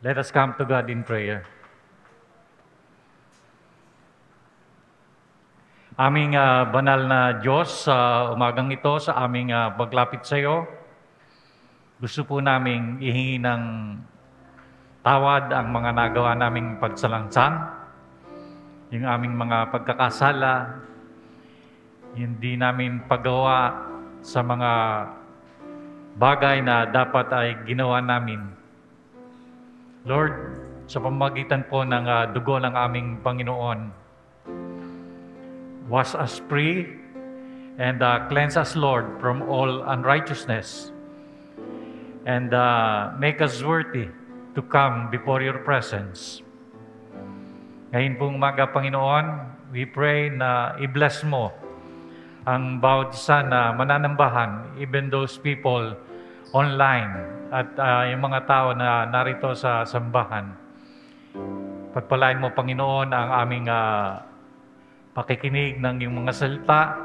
Let us come to God in prayer. Aming banal na Diyos, sa umagang ito, sa aming paglapit sa iyo, gusto po naming ihingi ng tawad ang mga nagawa naming pagsalangsan, yung aming mga pagkakasala, hindi namin paggawa sa mga bagay na dapat ay ginawa namin. Lord, sa pamamagitan po ng dugo ng aming Panginoon, wash us free and cleanse us, Lord, from all unrighteousness, and make us worthy to come before your presence. Ngayon pong umaga, Panginoon, we pray na i-bless mo ang bawat isa na mananambahan, even those people online at yung mga tao na narito sa sambahan. Pagpalain mo, Panginoon, ang aming pakikinig ng iyong mga salita.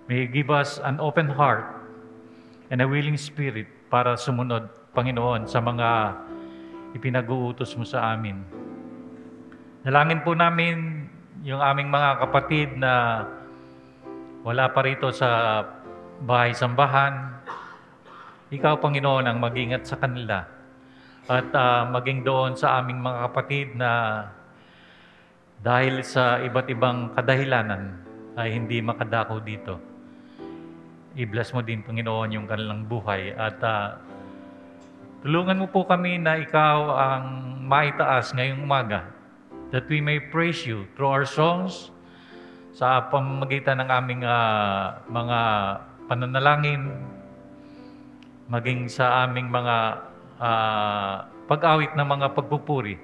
May give us an open heart and a willing spirit para sumunod, Panginoon, sa mga ipinag-uutos mo sa amin. Dalangin po namin yung aming mga kapatid na wala pa rito sa bahay-sambahan. Ikaw, Panginoon, ang mag-ingat sa kanila at maging doon sa aming mga kapatid na dahil sa iba't ibang kadahilanan ay hindi makadako dito. I-bless mo din, Panginoon, yung kanilang buhay at tulungan mo po kami na ikaw ang maitaas ngayong umaga, that we may praise you through our songs, sa pamamagitan ng aming mga pananalangin, maging sa aming mga pag-awit ng mga pagpupuri.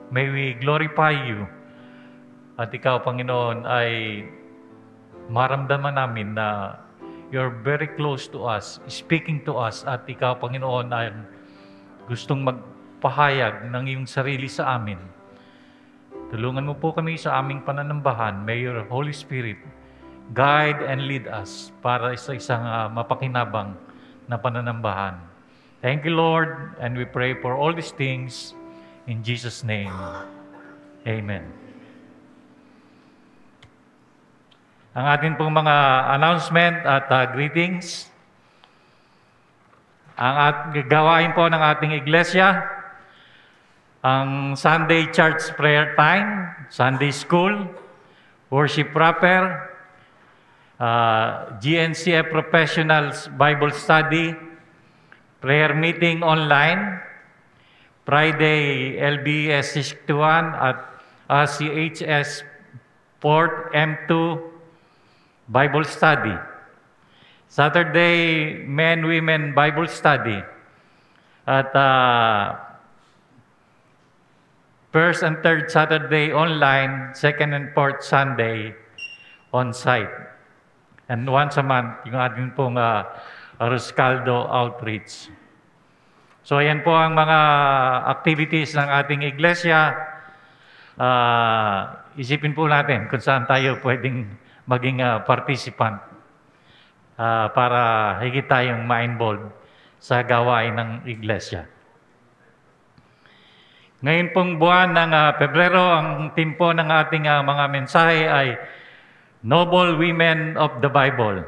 May we glorify you. At ikaw, Panginoon, ay maramdaman namin na you're very close to us, speaking to us, at ikaw, Panginoon, ay gustong magpahayag ng iyong sarili sa amin. Tulungan mo po kami sa aming pananambahan. May your Holy Spirit guide and lead us para sa isang mapakinabang na pananambahan. Thank you, Lord, and we pray for all these things in Jesus' name. Amen. Ang ating pong mga announcement at greetings. Ang gawain po ng ating iglesia, ang Sunday Church Prayer Time, Sunday School, Worship Proper, GNCF Professionals Bible Study, Prayer Meeting Online, Friday LBS 61 at CHS Port M2 Bible Study, Saturday Men-Women Bible Study, at first and third Saturday online, second and fourth Sunday on-site. And once a month, yung ating pong Ruscaldo Outreach. So, ayan po ang mga activities ng ating iglesia. Isipin po natin kung saan tayo pwedeng maging participant para higit tayong ma-involve sa gawain ng iglesia. Ngayon pong buwan ng Pebrero, ang theme po ng ating mga mensahe ay Noble Women of the Bible.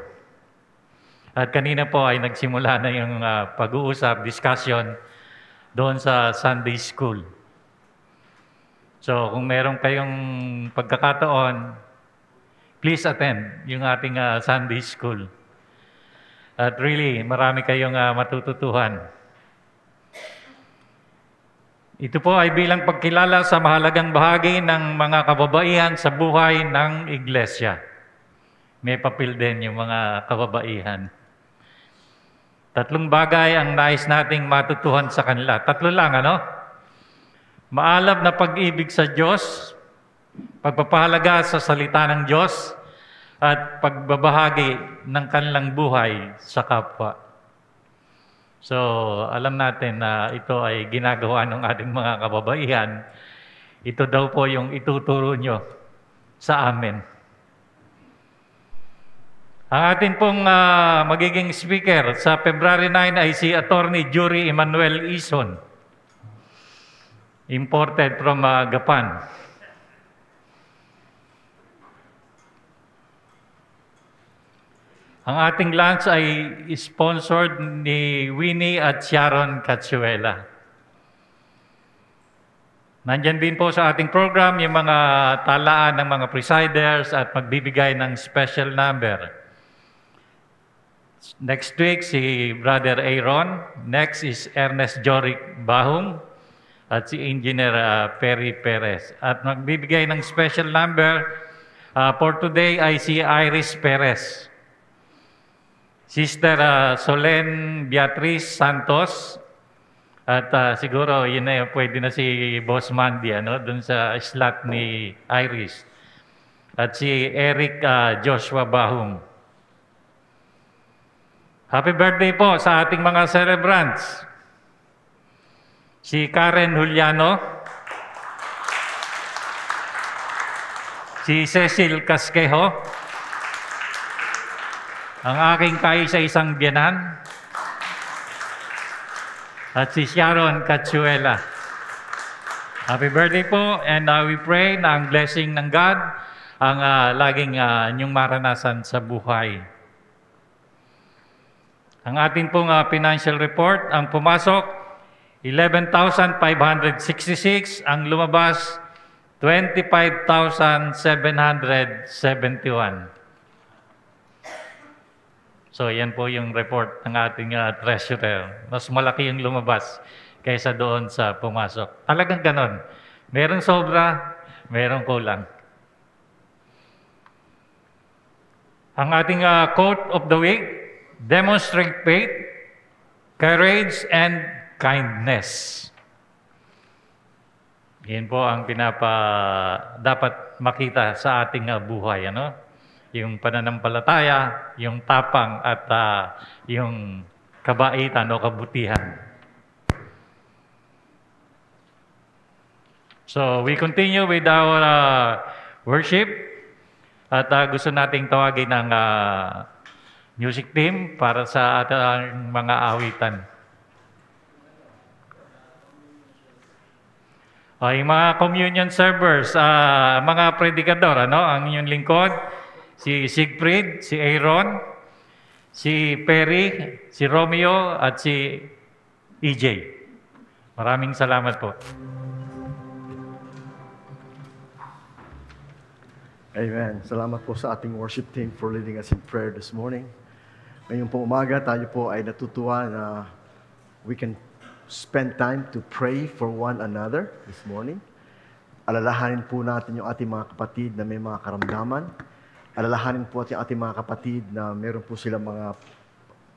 At kanina po ay nagsimula na yung pag-uusap, discussion doon sa Sunday School. So kung meron kayong pagkakataon, please attend yung ating Sunday School. At really, marami kayong matututuhan. Ito po ay bilang pagkilala sa mahalagang bahagi ng mga kababaihan sa buhay ng iglesia. May papel din yung mga kababaihan. 3 bagay ang nais nating matutuhan sa kanila. 3 lang, ano? Maalab na pag-ibig sa Diyos, pagpapahalaga sa salita ng Diyos, at pagbabahagi ng kanilang buhay sa kapwa. So, alam natin na ito ay ginagawa ng ating mga kababaihan. Ito daw po yung ituturo nyo sa amin. Ang atin pong magiging speaker sa February 9 ay si Attorney Jury Emmanuel Ison. imported from Japan. Ang ating lunch ay sponsored ni Winnie at Sharon Cachuela. Nandyan din po sa ating program yung mga talaan ng mga presiders at magbibigay ng special number. Next week, si Brother Aaron. Next is Ernest Joric Bahong at si Engineer Perry Perez. At magbibigay ng special number for today ay si Iris Perez. Sister Solen Beatriz Santos. At siguro yun na pwede na si Boss Mandy dun sa slot ni Iris. At si Eric Joshua Bahong. Happy birthday po sa ating mga celebrants. Si Karen Juliano, si Cecil Casquejo, ang aking kaisa-isang biyanan, at si Sharon Cachuela. Happy birthday po, and we pray na ang blessing ng God ang laging inyong maranasan sa buhay. Ang ating pong financial report, ang pumasok, 11,566, ang lumabas, 25,771. So, yan po yung report ng ating treasurer. Mas malaki yung lumabas kaysa doon sa pumasok. Talagang ganon. Merong sobra, merong kulang. Ang ating quote of the week, demonstrate faith, courage, and kindness. Yan po ang dapat makita sa ating buhay. Yung pananampalataya, yung tapang at yung kabaitan o kabutihan. So we continue with our worship at gusto nating tawagin ng music team para sa ating mga awitan. Yung mga communion servers, mga predikador, ang inyong lingkod, si Siegfried, si Aaron, si Perry, si Romeo, at si EJ. Maraming salamat po. Amen. Salamat po sa ating worship team for leading us in prayer this morning. Ngayong pong umaga, tayo po ay natutuwa na we can spend time to pray for one another this morning. Alalahanin po natin yung ating mga kapatid na may mga karamdaman. Alalahanin po ating mga kapatid na meron po silang mga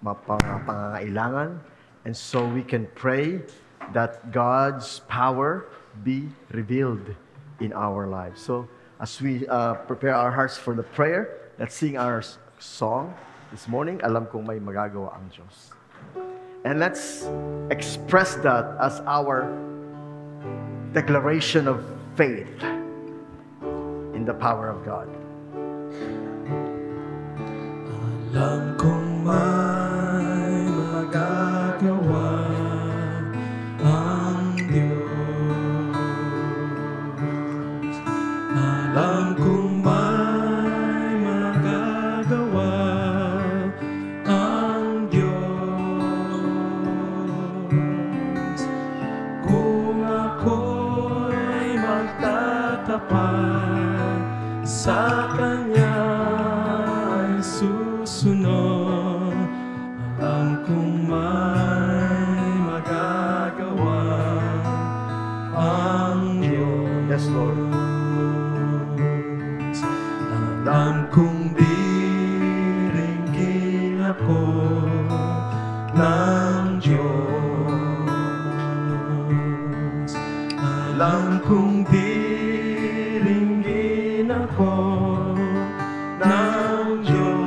pangangailangan. And so we can pray that God's power be revealed in our lives. So as we prepare our hearts for the prayer, let's sing our song this morning. Alam kong may magagawa ang Diyos. And let's express that as our declaration of faith in the power of God. Alam kong may magagawa ang Diyos. Alam kong may magagawa ang Diyos. Kung ako'y magtatapat sa Kanya, susunod, alam kong may magagawa ang Diyos. Yes, Lord. Alam kong diringgin ako ng Diyos. Alam kong diringgin ako ng Diyos.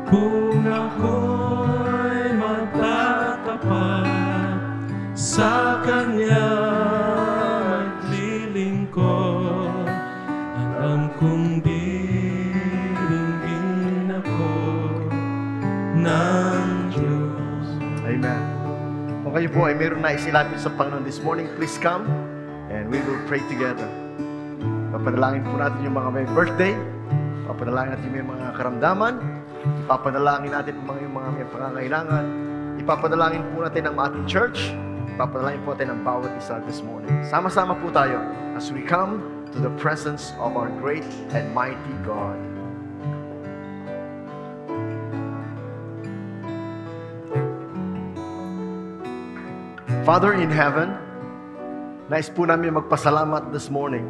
Kung ako'y magtatapat sa Kanya maglilingkod, alam kong diringgin ako ng Diyos. Amen. Kung kayo po ay meron na isilapit sa Panginoon this morning, please come and we will pray together. Papanalangin po natin yung mga may birthday, papanalangin natin yung mga karamdaman, ipapanalangin natin yung mga may pangangailangan, ipapanalangin po natin ang ating church, ipapanalangin po natin ang bawat isa this morning. Sama-sama po tayo as we come to the presence of our great and mighty God. Father in heaven, nais po namin magpasalamat this morning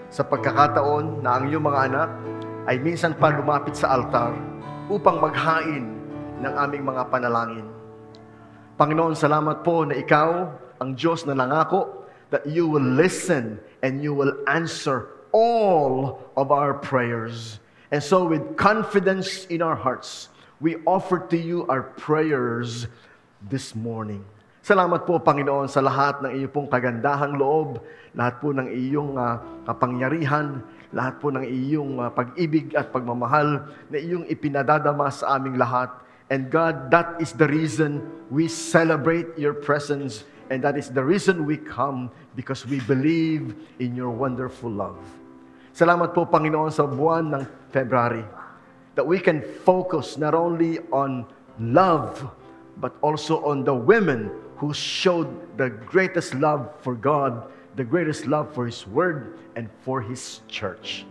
sa pagkakataon na ang iyong mga anak ay minsan pa lumapit sa altar upang maghain ng aming mga panalangin. Panginoon, salamat po na ikaw, ang Diyos na nangako, that you will listen and you will answer all of our prayers. And so with confidence in our hearts, we offer to you our prayers this morning. Salamat po, Panginoon, sa lahat ng iyong pong kagandahang loob, lahat po ng iyong kapangyarihan, lahat po ng iyong pag-ibig at pagmamahal na iyong ipinadadama sa aming lahat. And God, that is the reason we celebrate your presence, and that is the reason we come, because we believe in your wonderful love. Salamat po, Panginoon, sa buwan ng February, that we can focus not only on love, but also on the women who showed the greatest love for God, the greatest love for His Word, and for His church.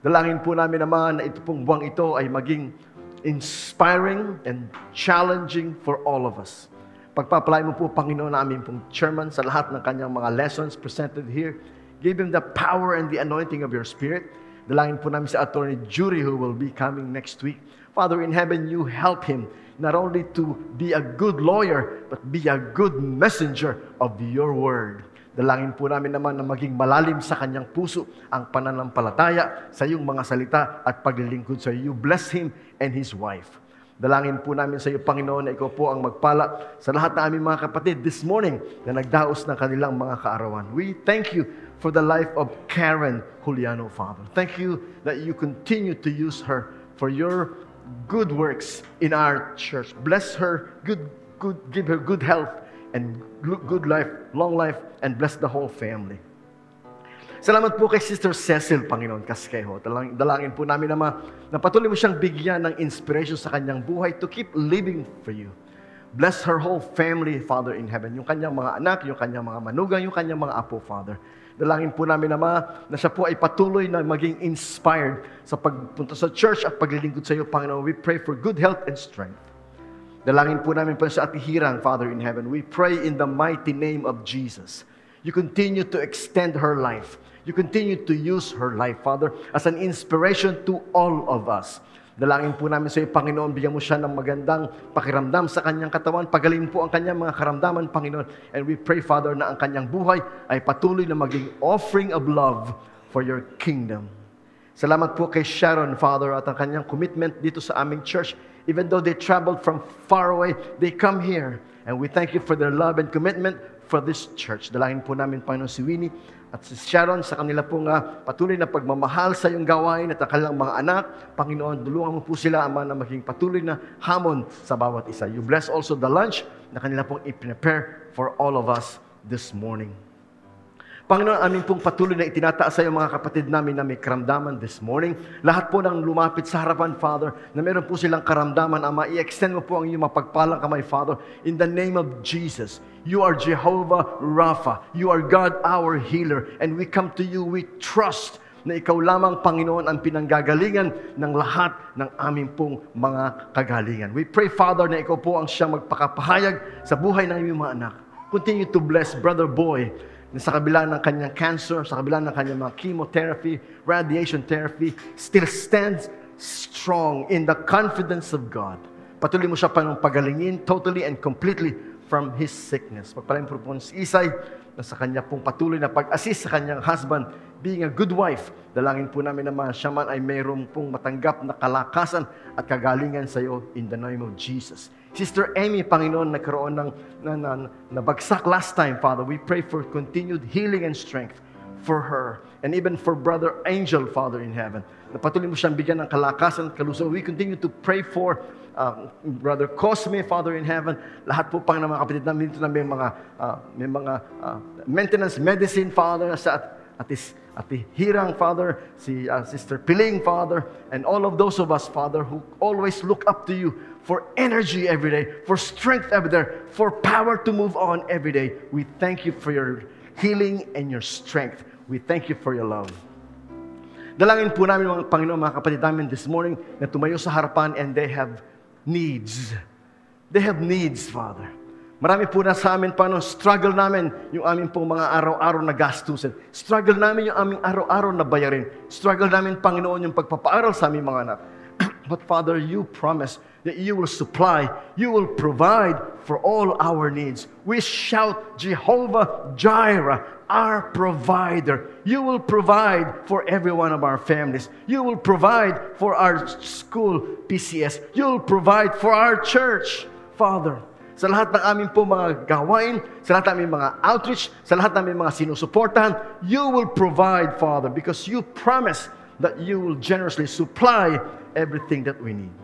Dalangin po namin naman na ito pong buwang ito ay maging inspiring and challenging for all of us. Pagpapalain mo po, Panginoon, namin pong chairman sa lahat ng kanyang mga lessons presented here. Give him the power and the anointing of your Spirit. Dalangin po namin sa Attorney Jury who will be coming next week. Father in heaven, you help him not only to be a good lawyer, but be a good messenger of your word. Dalangin po namin naman na maging malalim sa kanyang puso ang pananampalataya sa iyong mga salita at paglilingkod sa iyo. You bless him and his wife. Dalangin po namin sa iyo, Panginoon, na ikaw po ang magpala sa lahat ng aming mga kapatid this morning na nagdaos ng kanilang mga kaarawan. We thank you for the life of Karen Juliano, Father. Thank you that you continue to use her for your good works in our church. Bless her, give her good health and good life, long life, and bless the whole family. Salamat po kay Sister Cecil, Panginoon, Casquejo. Dalangin po namin na patuloy mo siyang bigyan ng inspiration sa kanyang buhay to keep living for you. Bless her whole family, Father in heaven. Yung kanyang mga anak, yung kanyang mga manugang, yung kanyang mga apo, Father. Dalangin po namin na siya po ay patuloy na maging inspired sa pagpunta sa church at paglilingkod sa iyo, Panginoon. We pray for good health and strength. Dalangin po namin po sa Ate Hirang, Father in heaven. We pray in the mighty name of Jesus. You continue to extend her life. You continue to use her life, Father, as an inspiration to all of us. Dalangin po namin sa iyo, Panginoon, bigyan mo siya ng magandang pakiramdam sa kanyang katawan. Pagaling po ang kanyang mga karamdaman, Panginoon. And we pray, Father, na ang kanyang buhay ay patuloy na maging offering of love for your kingdom. Salamat po kay Sharon, Father, at ang kanyang commitment dito sa aming church. Even though they traveled from far away, they come here. And we thank you for their love and commitment for this church. Dalangin po namin, Panginoon, si Winnie at si Sharon sa kanila pong patuloy na pagmamahal sa iyong gawain at ang kanilang mga anak. Panginoon, tulungan mo po sila, Ama, na maging patuloy na hamon sa bawat isa. You bless also the lunch na kanila pong i-prepare for all of us this morning. Panginoon, amin pong patuloy na itinataas sa iyo mga kapatid namin na may karamdaman this morning. Lahat po ng lumapit sa harapan, Father, na meron po silang karamdaman, Ama, i-extend mo po ang iyong mapagpalang kamay, Father, in the name of Jesus. You are Jehovah Rapha. You are God, our healer. And we come to you, we trust na ikaw lamang, Panginoon, ang pinanggagalingan ng lahat ng aming pong mga kagalingan. We pray, Father, na ikaw po ang siyang magpakapahayag sa buhay ng iyong mga anak. Continue to bless Brother Boy, na sa kabila ng kanyang cancer, sa kabila ng kanyang mga chemotherapy, radiation therapy, still stands strong in the confidence of God. Patuloy mo siya pa ng pagalingin totally and completely from his sickness. Pagpalain po po si Isay na sa kanya pong patuloy na pag-assist sa kanyang husband, being a good wife. Dalangin po namin naman siya man ay mayroong pong matanggap na kalakasan at kagalingan sa iyo in the name of Jesus. Sister Amy, Panginoon, nagkaroon ng nabagsak last time, Father. We pray for continued healing and strength for her. And even for Brother Angel, Father in heaven. Na patuloy mo siyang bigyan ng kalakasan at kalusugan. We continue to pray for Brother Cosme, Father in heaven, lahat po pang ng mga kapatid namin dito na may mga maintenance medicine, Father, sa Ate Hirang, Father, si Sister Piling, Father, and all of those of us, Father, who always look up to you for energy every day, for strength every day, for power to move on every day. We thank you for your healing and your strength. We thank you for your love. Dalangin po namin mga Panginoon, mga kapatid namin this morning na tumayo sa harapan and they have needs. They have needs, Father. Marami po na sa amin, Panginoon, struggle namin yung aming pong mga araw-araw na gastusin. Struggle namin yung aming araw-araw na bayarin. Struggle namin, Panginoon, yung pagpapaaral sa aming mga anak. But Father, you promise that you will supply, you will provide for all our needs. We shout, Jehovah Jireh, our provider. You will provide for every one of our families. You will provide for our school, PCS. You will provide for our church, Father. Sa lahat ng aming po mga gawain, sa lahat ng aming mga outreach, sa lahat ng aming mga sinusuportahan, you will provide, Father, because you promise that you will generously supply everything that we need.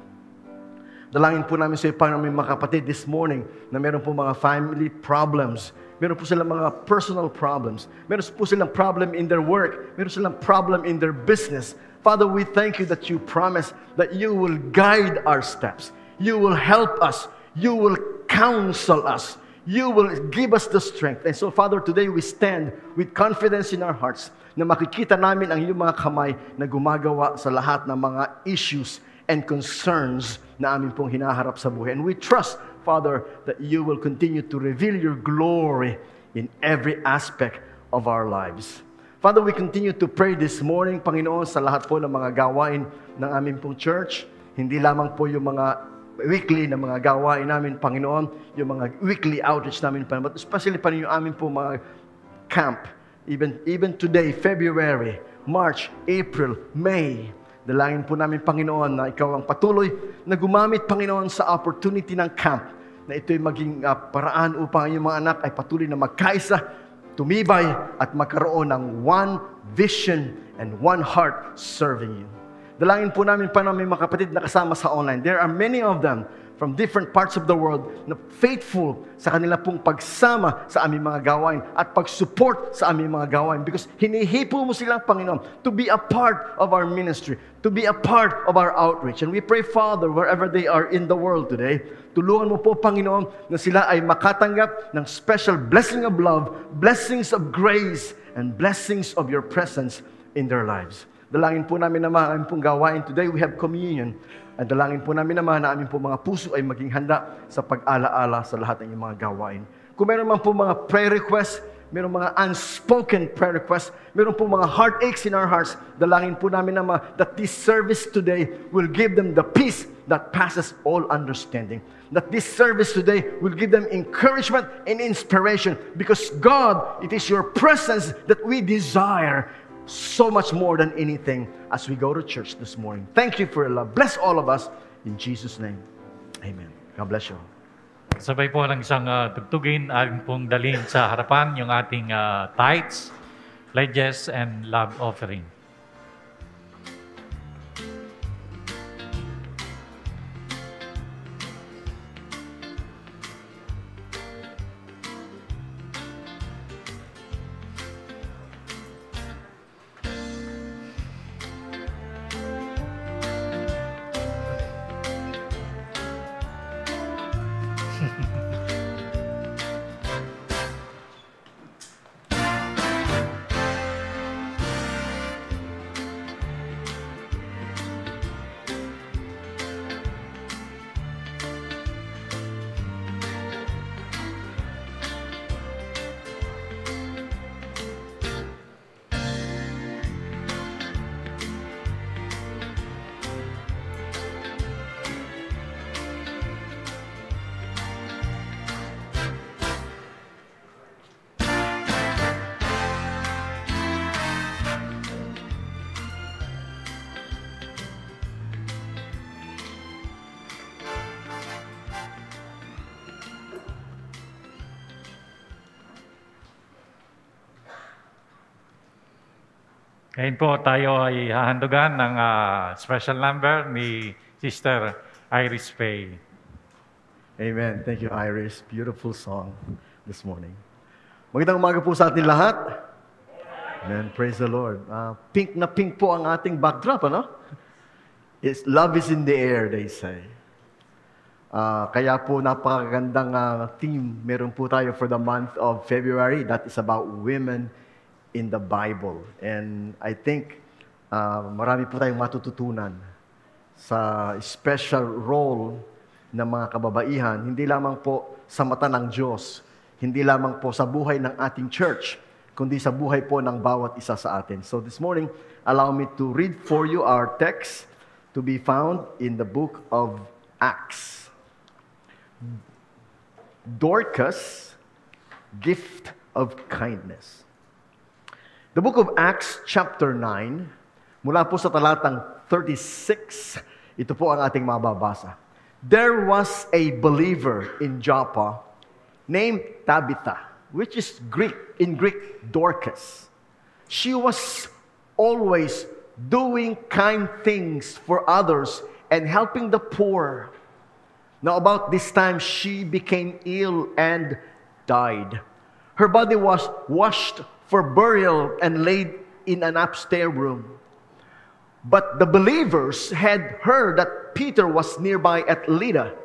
Dalangin po namin sa iyo, Panginoon, mga kapatid, this morning, na meron po mga family problems. Meron po silang mga personal problems. Meron po silang problem in their work. Meron silang problem in their business. Father, we thank you that you promise that you will guide our steps. You will help us. You will counsel us. You will give us the strength. And so, Father, today we stand with confidence in our hearts na makikita namin ang iyong mga kamay na gumagawa sa lahat ng mga issues and concerns na amin pong hinaharap sa buhay. And we trust, Father, that you will continue to reveal your glory in every aspect of our lives. Father, we continue to pray this morning, Panginoon, sa lahat po ng mga gawain ng aming pong church. Hindi lamang po yung mga weekly na mga gawain namin, Panginoon, yung mga weekly outreach namin, but especially pa yung aming po mga camp. Even today, February, March, April, May, dalangin po namin, Panginoon, na ikaw ang patuloy na gumamit, Panginoon, sa opportunity ng camp, na ito'y maging paraan upang ang iyong mga anak ay patuloy na magkaisa, tumibay, at magkaroon ng one vision and one heart serving you. Dalangin po namin pa namin mga kapatid na kasama sa online. There are many of them from different parts of the world na faithful sa kanila pong pagsama sa aming mga gawain at pag-support sa aming mga gawain because hinihipo mo silang, Panginoon, to be a part of our ministry, to be a part of our outreach. And we pray, Father, wherever they are in the world today, tulungan mo po, Panginoon, na sila ay makatanggap ng special blessing of love, blessings of grace, and blessings of your presence in their lives. Dalangin po namin naman ang aming pong gawain. Today we have communion. At dalangin po namin naman na aming po mga puso ay maging handa sa pag-alaala sa lahat ng mga gawain. Kung meron man po mga prayer requests, meron mga unspoken prayer requests, meron po mga heartaches in our hearts, dalangin po namin naman that this service today will give them the peace that passes all understanding. That this service today will give them encouragement and inspiration because God, it is your presence that we desire so much more than anything as we go to church this morning. Thank you for your love. Bless all of us in Jesus' name. Amen. God bless you. Sabay po ng isang tugtugin, ating pong dalhin sa harapan yung ating tithes, pledges, and love offering. Ngayon po tayo ay hahandugan ng special number ni Sister Iris Faye. Amen. Thank you, Iris. Beautiful song this morning. Magandang umaga po sa atin lahat. Amen. Praise the Lord. Pink na pink po ang ating backdrop, ano? Love is in the air, they say. Kaya po napakagandang theme meron po tayo for the month of February. That is about women in the Bible. And I think marami po tayong matututunan sa special role ng mga kababaihan, hindi lamang po sa mata ng Diyos, hindi lamang po sa buhay ng ating church, kundi sa buhay po ng bawat isa sa atin. So this morning, allow me to read for you our text to be found in the book of Acts. Dorcas, gift of kindness. The book of Acts chapter 9, mula po sa talatang 36, ito po ang ating mababasa. There was a believer in Joppa named Tabitha, which is in Greek, Dorcas. She was always doing kind things for others and helping the poor. Now about this time, she became ill and died. Her body was washed for burial and laid in an upstairs room. But the believers had heard that Peter was nearby at Lydda,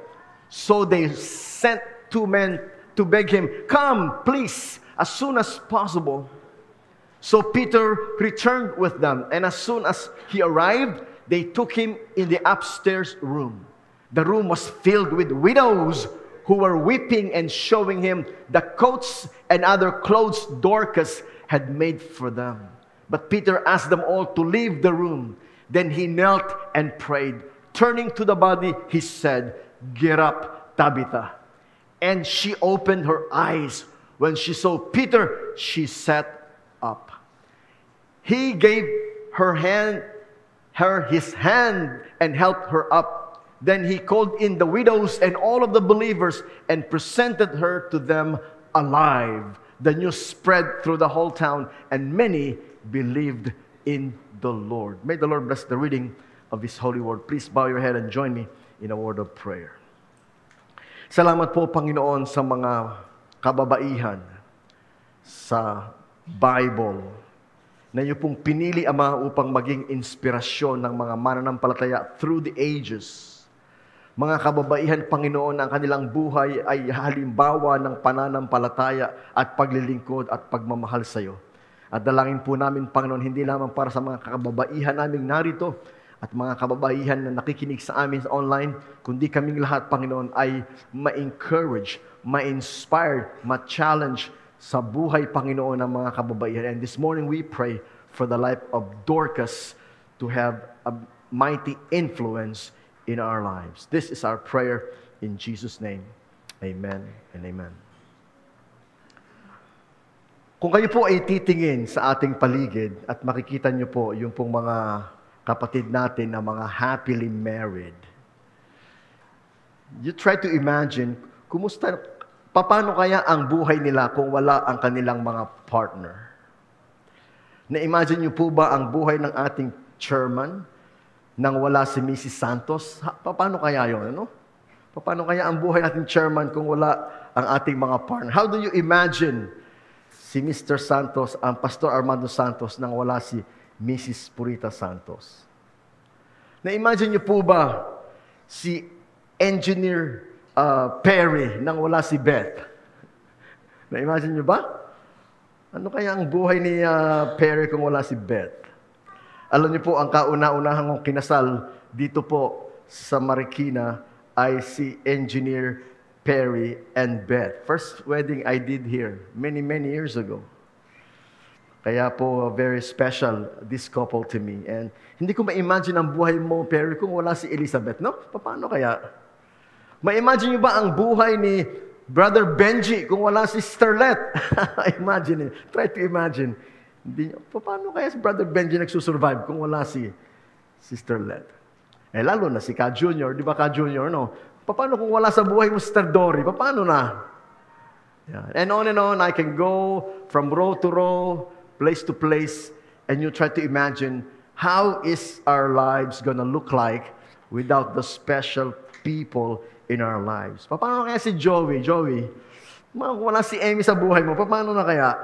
so they sent 2 men to beg him, "Come, please, as soon as possible." So Peter returned with them, and as soon as he arrived, they took him in the upstairs room. The room was filled with widows who were weeping and showing him the coats and other clothes Dorcas had made for them. But Peter asked them all to leave the room. Then he knelt and prayed. Turning to the body, he said, "Get up, Tabitha." And she opened her eyes. When she saw Peter, she sat up. He gave her his hand and helped her up. Then he called in the widows and all of the believers and presented her to them alive. The news spread through the whole town, and many believed in the Lord. May the Lord bless the reading of His holy word. Please bow your head and join me in a word of prayer. Salamat po, Panginoon, sa mga kababaihan sa Bible na iyo pong pinili, Ama, upang maging inspirasyon ng mga mananampalataya through the ages. Mga kababaihan, Panginoon, ang kanilang buhay ay halimbawa ng pananampalataya at paglilingkod at pagmamahal sa iyo. At dalangin po namin, Panginoon, hindi lamang para sa mga kababaihan naming narito at mga kababaihan na nakikinig sa amin online, kundi kaming lahat, Panginoon, ay ma-encourage, ma-inspire, ma-challenge sa buhay, Panginoon, ng mga kababaihan. And this morning we pray for the life of Dorcas to have a mighty influence in our lives. This is our prayer in Jesus' name. Amen and amen. Kung kayo po ay titingin sa ating paligid at makikita nyo po yung pong mga kapatid natin na mga happily married, you try to imagine, paano kaya ang buhay nila kung wala ang kanilang mga partner? Na-imagine nyo po ba ang buhay ng ating chairman nang wala si Mrs. Santos? Paano kaya yun? Ano? Paano kaya ang buhay nating chairman kung wala ang ating mga partner? How do you imagine si Mr. Santos, ang Pastor Armando Santos, nang wala si Mrs. Purita Santos? Na-imagine niyo po ba si Engineer Perry nang wala si Beth? Na-imagine niyo ba? Ano kaya ang buhay ni Perry kung wala si Beth? Alam niyo po, ang kauna-unahang kong kinasal dito po sa Marikina ay si Engineer Perry and Beth. First wedding I did here many years ago. Kaya po, very special this couple to me. And hindi ko ma-imagine ang buhay mo, Perry, kung wala si Elizabeth, no? Paano kaya? Ma-imagine niyo ba ang buhay ni Brother Benji kung wala si Sterlet? Imagine it. Try to imagine. Paano kaya si Brother Benji nagsusurvive kung wala si Sterlet? Eh, lalo na si Ka Junior. Di ba Ka Junior, no? Paano kung wala sa buhay mo, Sister Dory? Paano na? Yeah. And on, I can go from row to row, place to place, and you try to imagine how is our lives gonna look like without the special people in our lives. Paano kaya si Joey? Joey, kung wala si Amy sa buhay mo, paano na kaya?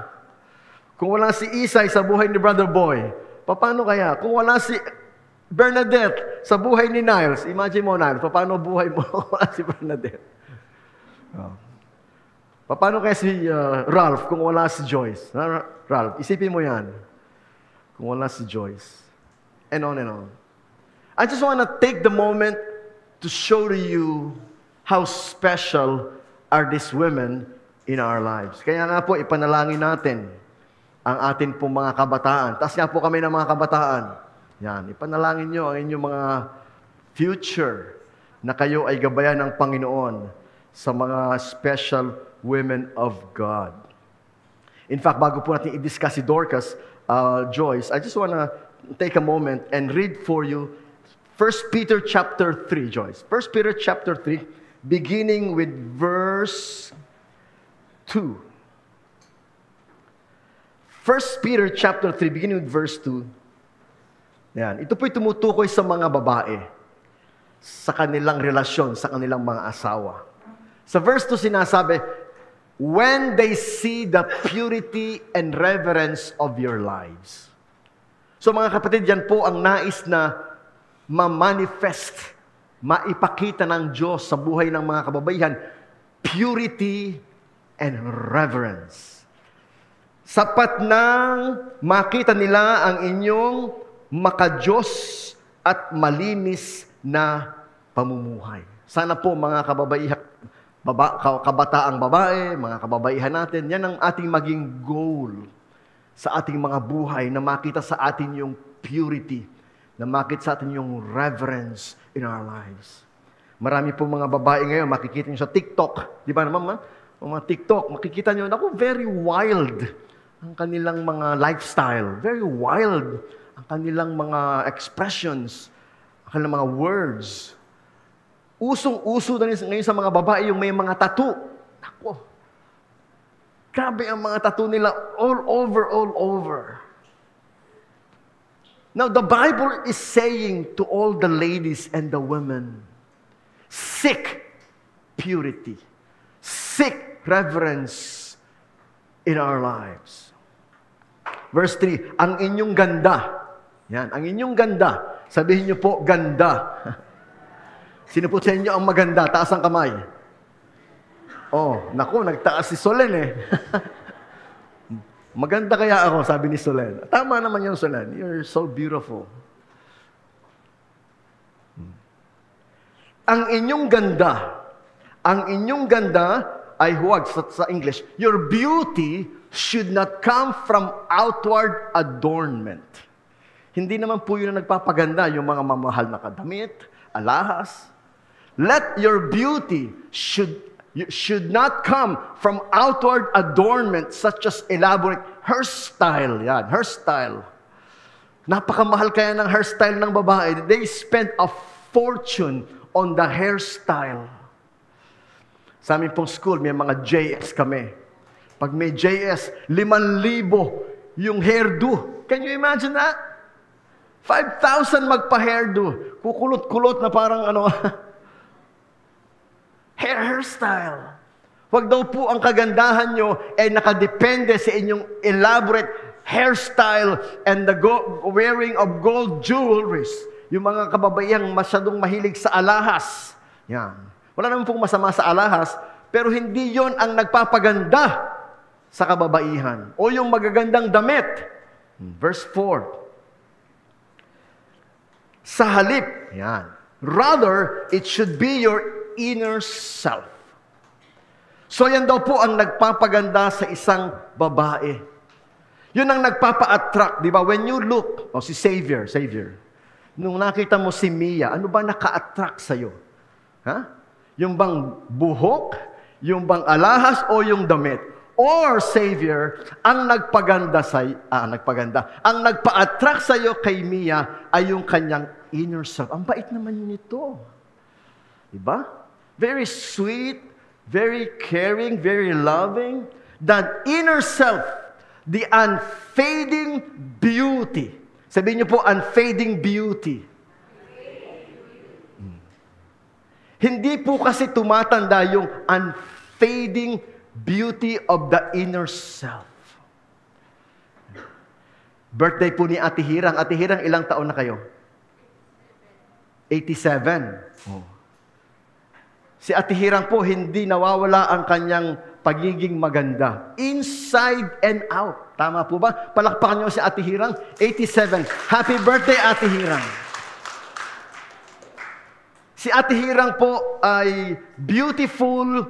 Kung wala si Isay sa buhay ni Brother Boy, paano kaya? Kung wala si Bernadette sa buhay ni Niles, imagine mo, Niles, paano buhay mo kung wala si Bernadette? Paano kaya si Ralph kung wala si Joyce? Ralph, isipin mo yan. Kung wala si Joyce. And on and on. I just want to take the moment to show to you how special are these women in our lives. Kaya nga po, ipanalangin natin ang atin pong mga kabataan. Taas nga po kami ng mga kabataan. Yan, ipanalangin nyo ang inyong mga future na kayo ay gabayan ng Panginoon sa mga special women of God. In fact, bago po natin i-discuss si Dorcas, Joyce, I just want to take a moment and read for you 1 Peter chapter 3, Joyce. 1 Peter chapter 3, beginning with verse 2. 1 Peter chapter 3, beginning with verse 2. Yan. Ito po'y tumutukoy sa mga babae, sa kanilang relasyon, sa kanilang mga asawa. Sa verse 2 sinasabi, when they see the purity and reverence of your lives. So mga kapatid, yan po ang nais na ma-manifest, maipakita ng Diyos sa buhay ng mga kababaihan, purity and reverence. Sapat nang makita nila ang inyong makadiyos at malinis na pamumuhay. Sana po mga kabataang babae, mga kababaihan natin, yan ang ating maging goal sa ating mga buhay, na makita sa atin yung purity, na makita sa atin yung reverence in our lives. Marami po mga babae ngayon, makikita nyo sa TikTok. Di ba naman, mga TikTok, makikita nyo, naku, very wild ang kanilang mga lifestyle. Very wild ang kanilang mga expressions, ang kanilang mga words. Usong-uso na ngayon sa mga babae yung may mga tattoo. Naku, grabe ang mga tattoo nila all over. Now, the Bible is saying to all the ladies and the women, seek purity, seek reverence in our lives. Verse 3, ang inyong ganda. Yan, ang inyong ganda. Sabihin niyo po, ganda. Sino po sa inyo ang maganda? Taas ang kamay. Oh, naku, nagtaas si Solen eh. Maganda kaya ako, sabi ni Solen. Tama naman yung Solen. You're so beautiful. Ang inyong ganda ay huwag sa English. Your beauty should not come from outward adornment. Hindi naman po yun ang nagpapaganda, yung mga mamahal na kadamit, alahas. Let your beauty should not come from outward adornment such as elaborate hairstyle. Yan, hairstyle. Napakamahal kaya ng hairstyle ng babae. They spend a fortune on the hairstyle. Sa amin pong school, may mga JS kami. Pag may JS, 5,000 yung hairdo. Can you imagine that? 5,000 magpa-hairdo. Kukulot-kulot na parang hairstyle. Huwag daw po ang kagandahan nyo ay nakadepende sa inyong elaborate hairstyle and the wearing of gold jewelries. Yung mga kababaihang masyadong mahilig sa alahas. Yan. Wala naman pong masama sa alahas, pero hindi yon ang nagpapaganda sa kababaihan. O yung magagandang damit. Verse 4. Sa halip, yan. Rather, it should be your inner self. So yan daw po ang nagpapaganda sa isang babae. Yun ang nagpapa-attract, di ba? When you look, si Savior. Nung nakita mo si Mia, ano ba naka-attract sa'yo? Ha? Yung bang buhok, yung bang alahas, o yung damit? Or Savior, ang nagpaganda ang nagpa-attract sa'yo kay Mia ay yung kanyang inner self. Ang bait naman nito. Diba? Very sweet, very caring, very loving. That inner self, the unfading beauty. Sabihin niyo po, unfading beauty. Hindi po kasi tumatanda yung unfading beauty of the inner self. Birthday po ni Ate Hirang. Ate Hirang, ilang taon na kayo? 87. Oh. Si Ate Hirang po, hindi nawawala ang kanyang pagiging maganda. Inside and out. Tama po ba? Palakpakan niyo si Ate Hirang. 87. Happy birthday, Ate Hirang. Si Ate Hirang po ay beautiful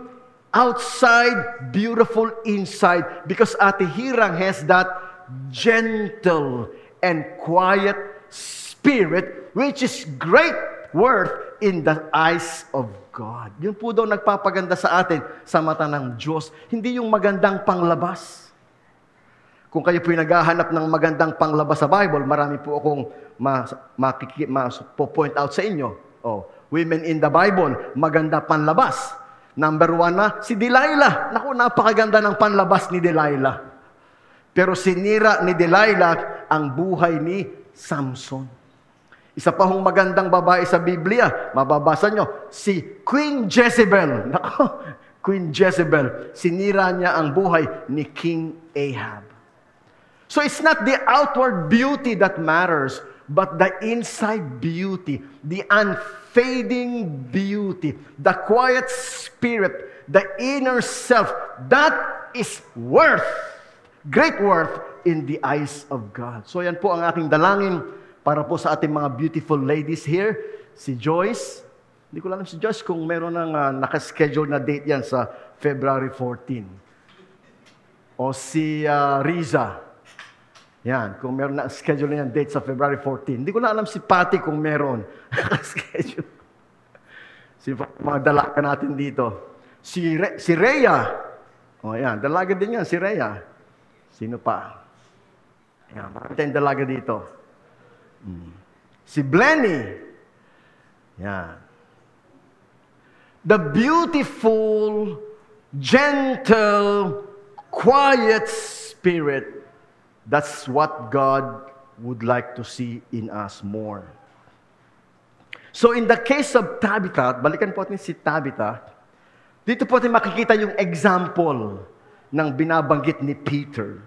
outside, beautiful inside. Because Ate Hirang has that gentle and quiet spirit which is great worth in the eyes of God. Yun po daw nagpapaganda sa atin sa mata ng Diyos. Hindi yung magandang panglabas. Kung kayo po'y naghahanap ng magandang panglabas sa Bible, marami po akong po-point out sa inyo. Oh, women in the Bible, maganda panlabas. Number 1 na, si Delilah. Naku, napakaganda ng panlabas ni Delilah. Pero sinira ni Delilah ang buhay ni Samson. Isa pa hong magandang babae sa Biblia, mababasa nyo, si Queen Jezebel. Naku, Queen Jezebel, sinira niya ang buhay ni King Ahab. So it's not the outward beauty that matters, but the inside beauty, the unfading beauty, the quiet spirit, the inner self, that is great worth in the eyes of God. So yan po ang aking dalangin para po sa ating mga beautiful ladies here. Si Joyce, hindi ko alam si Joyce kung meron ng nakaschedule na date yan sa February 14. O si Riza. Yan, kung meron na schedule na yan date sa February 14. Hindi ko na alam si Patty kung meron nakaschedule. Si mga dalaga natin dito. Si Rhea. O yan, dalaga din yan, si Rhea. Sino pa? Yan, marami tayong dalaga dito. Si Blenny. Yan. The beautiful, gentle, quiet spirit. That's what God would like to see in us more. So in the case of Tabitha, balikan po natin si Tabitha, dito po natin makikita yung example ng binabanggit ni Peter.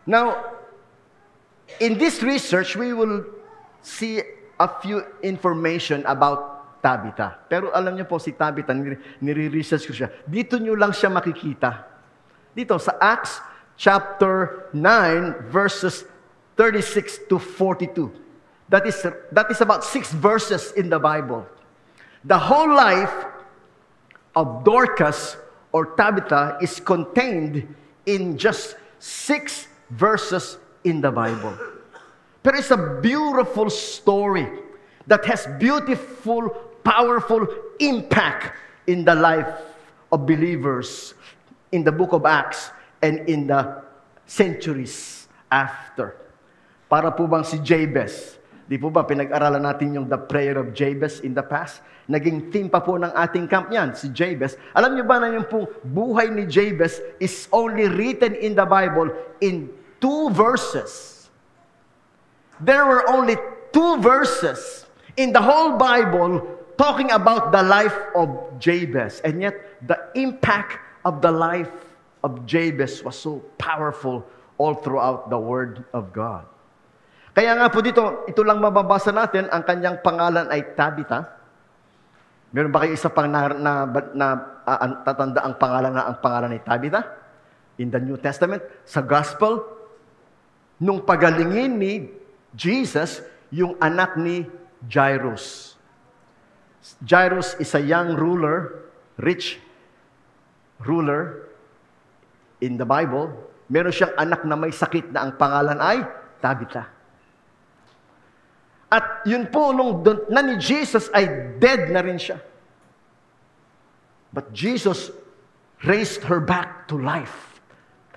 Now, in this research, we will see a few information about Tabitha. Pero alam niyo po si Tabitha, nire-research ko siya. Dito niyo lang siya makikita. Dito sa Acts chapter 9 verses 36 to 42. That is about 6 verses in the Bible. The whole life of Dorcas or Tabitha is contained in just 6 verses in the Bible. But it's a beautiful story that has beautiful, powerful impact in the life of believers in the book of Acts and in the centuries after. Para po bang si Jabez? Di po ba pinag-aralan natin yung the prayer of Jabez in the past? Naging theme pa po ng ating camp yan, si Jabez. Alam niyo ba na yung pong buhay ni Jabez is only written in the Bible in 2 verses. There were only 2 verses in the whole Bible talking about the life of Jabez. And yet, the impact of the life of Jabez was so powerful all throughout the Word of God. Kaya nga po dito, ito lang mababasa natin, ang kanyang pangalan ay Tabitha. Meron ba kayo isa pang tatanda ang pangalan ni Tabitha? In the New Testament, sa Gospel, nung pagalingin ni Jesus, yung anak ni Jairus. Jairus is a young ruler, rich ruler in the Bible. Meron siyang anak na may sakit na ang pangalan ay Tabitha. At yun po, nung na ni Jesus ay dead na rin siya. But Jesus raised her back to life.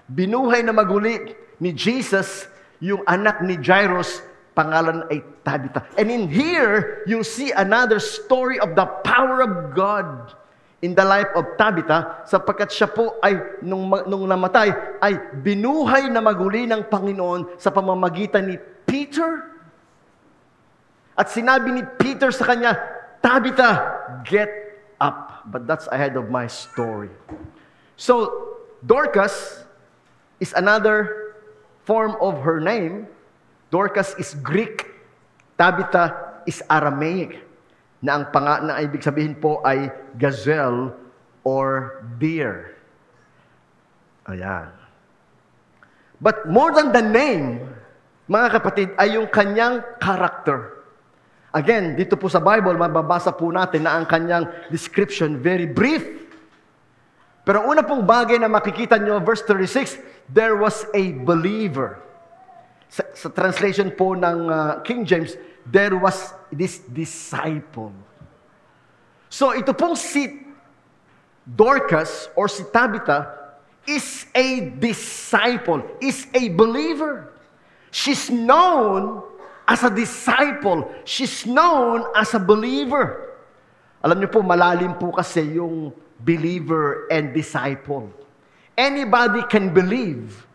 Binuhay na maguli ni Jesus yung anak ni Jairus, pangalan ay Tabitha. And in here, you see another story of the power of God in the life of Tabitha, sapagkat siya po ay, nung namatay, ay binuhay na maguli ng Panginoon sa pamamagitan ni Peter. At sinabi ni Peter sa kanya, Tabitha, get up. But that's ahead of my story. So, Dorcas is another form of her name. Dorcas is Greek. Tabitha is Aramaic. Na ang ibig sabihin po ay gazelle or deer. Ayan. But more than the name, mga kapatid, ay yung kanyang character. Again, dito po sa Bible, mababasa po natin na ang kanyang description, very brief. Pero una pong bagay na makikita nyo, verse 36, there was a believer. Sa translation po ng King James, there was this disciple. So ito pong si Dorcas or si Tabitha is a disciple, is a believer. She's known as a disciple. She's known as a believer. Alam niyo po, malalim po kasi yung believer and disciple. Anybody can believe,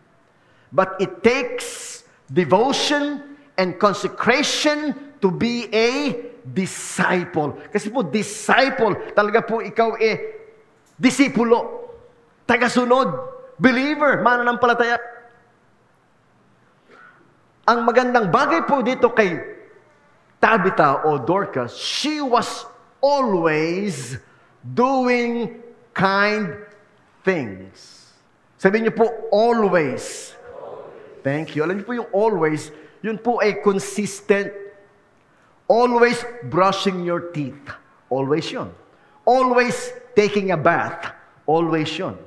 but it takes devotion and consecration to be a disciple. Kasi po, disciple, talaga po ikaw disipulo, tagasunod, believer, mananampalataya. Ang magandang bagay po dito kay Tabitha o Dorcas, she was always doing kind things. Sabihin niyo po, always. Thank you. Alam niyo po yung always, yun po ay consistent. Always brushing your teeth. Always yun. Always taking a bath. Always yun.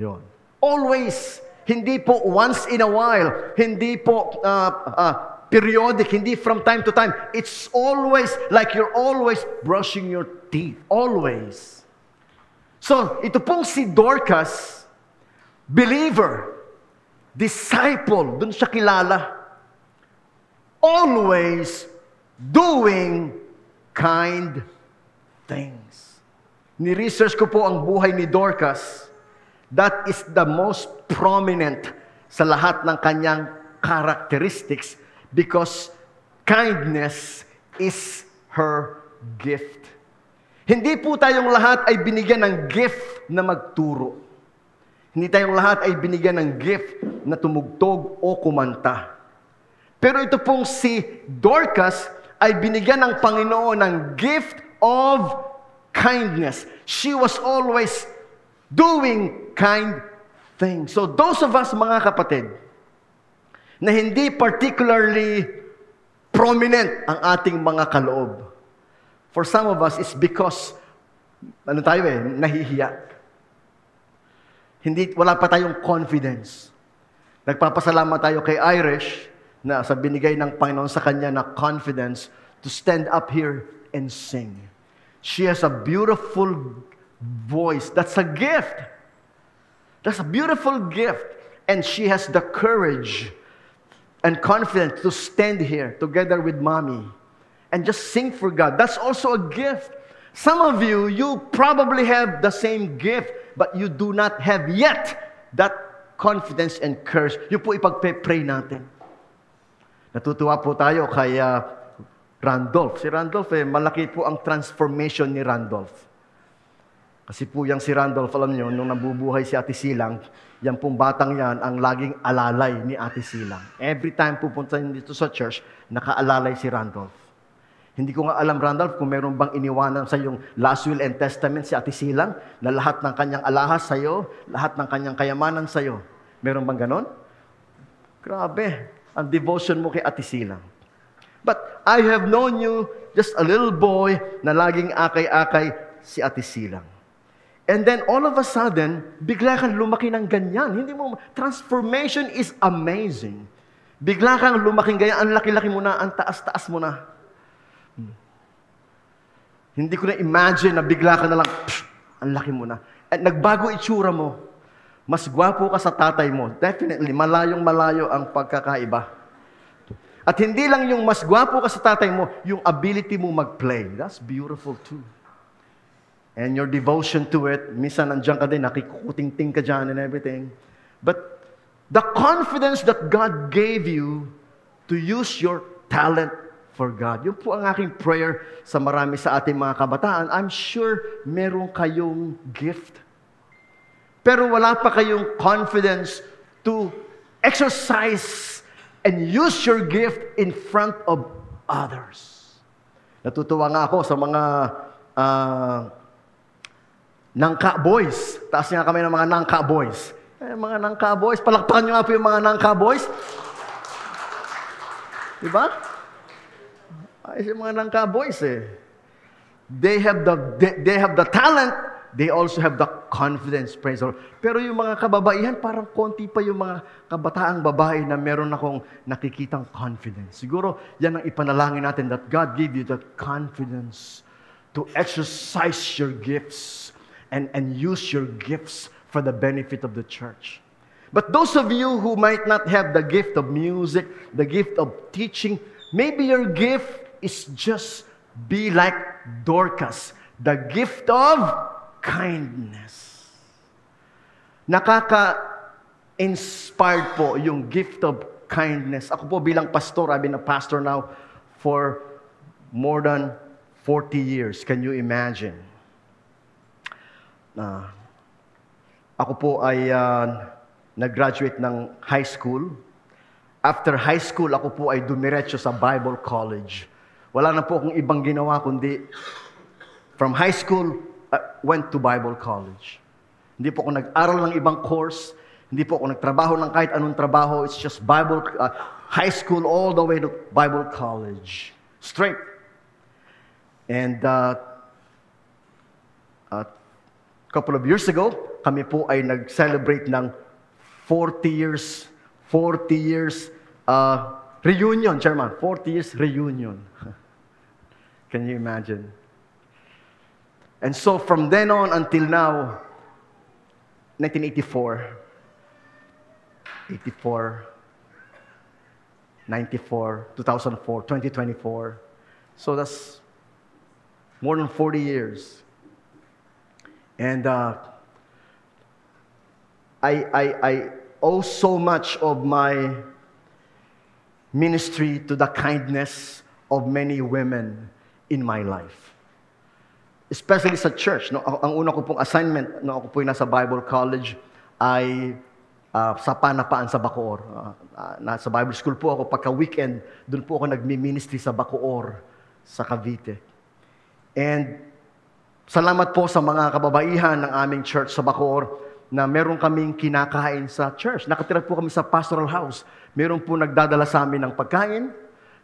Yun. Always. Hindi po once in a while. Hindi po periodic. Hindi from time to time. It's always like you're always brushing your teeth. Always. So, ito pong si Dorcas, believer, disciple, dun siya kilala. Always doing kind things. Ni-research ko po ang buhay ni Dorcas. That is the most prominent sa lahat ng kanyang characteristics because kindness is her gift. Hindi po tayong lahat ay binigyan ng gift na magturo. Hindi tayong lahat ay binigyan ng gift na tumugtog o kumanta. Pero ito pong si Dorcas ay binigyan ng Panginoon ng gift of kindness. She was always doing kind things. So those of us, mga kapatid, na hindi particularly prominent ang ating mga kaloob. For some of us, it's because, nahihiya. Wala pa tayong confidence. Nagpapasalamat tayo kay Irish na sa binigay ng Panginoon sa kanya na confidence to stand up here and sing. She has a beautiful voice. That's a gift. That's a beautiful gift. And she has the courage and confidence to stand here together with mommy and just sing for God. That's also a gift. Some of you, you probably have the same gift, but you do not have yet that confidence and courage. Yung po ipagpe-pray natin. Natutuwa po tayo kay Randolph. Si Randolph, malaki po ang transformation ni Randolph. Kasi po yung si Randolph, alam nyo, nung nabubuhay si Ate Silang, yan pong batang yan ang laging alalay ni Ate Silang. Every time pupunta dito sa church, nakaalalay si Randolph. Hindi ko nga alam, Randolph, kung meron bang iniwanan sa yung last will and testament si Ate Silang, na lahat ng kanyang alahas sa'yo, lahat ng kanyang kayamanan sa'yo. Meron bang ganon? Grabe, ang devotion mo kay Ate Silang. But I have known you, just a little boy, na laging akay-akay si Ate Silang. And then all of a sudden, bigla kang lumaki ng ganyan. Transformation is amazing. Bigla kang lumaking ganyan, ang laki-laki mo na, ang taas-taas mo na. Hindi ko na imagine na bigla ka na lang, ang laki mo na. At nagbago itsura mo. Mas gwapo ka sa tatay mo. Definitely, malayong-malayo ang pagkakaiba. At hindi lang yung mas gwapo ka sa tatay mo, yung ability mo mag-play. That's beautiful too. And your devotion to it, minsan nandiyan ka din, nakikuting-ting ka dyan and everything. But the confidence that God gave you to use your talent for God. Yun po ang aking prayer sa marami sa ating mga kabataan. I'm sure meron kayong gift. Pero wala pa kayong confidence to exercise and use your gift in front of others. Natutuwa nga ako sa mga Nangka Boys. Taas nga kami ng mga Nangka Boys. Mga Nangka Boys, palakpakan nyo nga po yung mga Nangka Boys. Diba? Ay, yung mga Nangka Boys They have the talent, they also have the confidence, praise the Lord. Pero yung mga kababaihan, parang konti pa yung mga kabataang babae na meron akong nakikitang confidence. Siguro, yan ang ipanalangin natin, that God give you that confidence to exercise your gifts and use your gifts for the benefit of the church. But those of you who might not have the gift of music, the gift of teaching, maybe your gift is just be like Dorcas, the gift of kindness. Nakaka-inspired po yung gift of kindness. Ako po bilang pastor, I've been a pastor now for more than 40 years. Can you imagine? Ako po ay nag-graduate ng high school. After high school, ako po ay dumiretso sa Bible College. Wala na po akong ibang ginawa kundi from high school, went to Bible College. Hindi po ako nag-aral ng ibang course. Hindi po ako nagtrabaho ng kahit anong trabaho. It's just high school all the way to Bible College. Straight. And a couple of years ago, kami po ay nag-celebrate ng 40 years reunion, Chairman. 40 years reunion. Can you imagine? And so from then on until now, 1984, 84, 94, 2004, 2024. So that's more than 40 years. And I owe so much of my ministry to the kindness of many women in my life. Especially sa church. No? Ang una ko pong assignment, no, ako po yung nasa Bible College, ay sa Panapaan sa Bacoor. Nasa Bible School po ako. Pagka-weekend, doon po ako nagmi-ministry sa Bacoor, sa Cavite. And salamat po sa mga kababaihan ng aming church sa Bacoor na meron kaming kinakain sa church. Nakatira po kami sa pastoral house. Meron po nagdadala sa amin ng pagkain.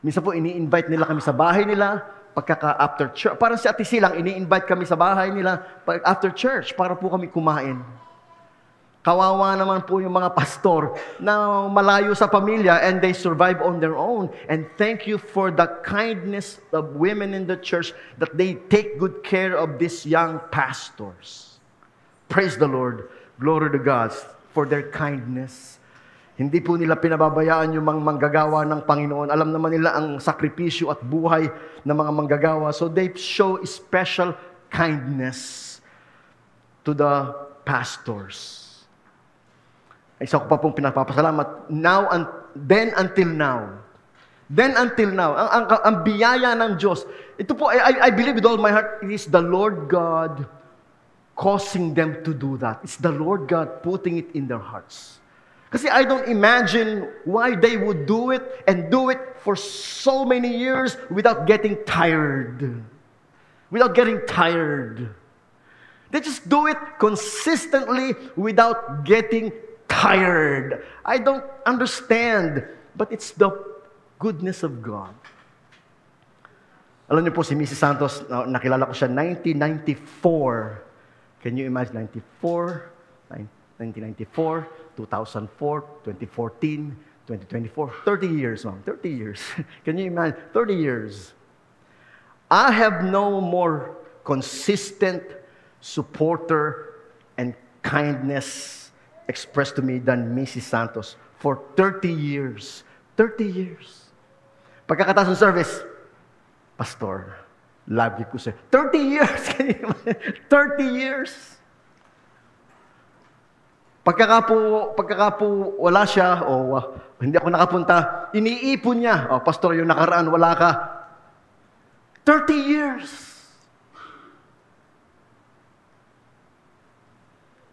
Minsan po ini-invite nila kami sa bahay nila after church. Parang si Ate Silang, ini-invite kami sa bahay nila after church para po kami kumain. Kawawa naman po yung mga pastor na malayo sa pamilya and they survive on their own. And thank you for the kindness of women in the church that they take good care of these young pastors. Praise the Lord. Glory to God for their kindness. Hindi po nila pinababayaan yung mga manggagawa ng Panginoon. Alam naman nila ang sakripisyo at buhay ng mga manggagawa. So they show special kindness to the pastors. Isa ko pa pong pinapapasalamat. Then until now. Ang biyaya ng Diyos. Ito po, I believe with all my heart, it is the Lord God causing them to do that. It's the Lord God putting it in their hearts. Kasi I don't imagine why they would do it and do it for so many years without getting tired. They just do it consistently without getting tired. I don't understand, but it's the goodness of God. Alam niyo po si Mrs. Santos, nakilala ko siya 1994. Can you imagine 1994, 2004, 2014, 2024, 30 years, ma'am. 30 years. Can you imagine? 30 years. I have no more consistent supporter and kindness expressed to me than Mrs. Santos for 30 years. 30 years. Pagkakataas ng service, Pastor, love you po siya. 30 years! 30 years! Pagkaka po wala siya, o hindi ako nakapunta, iniipon niya. Pastor, yung nakaraan, wala ka. 30 years.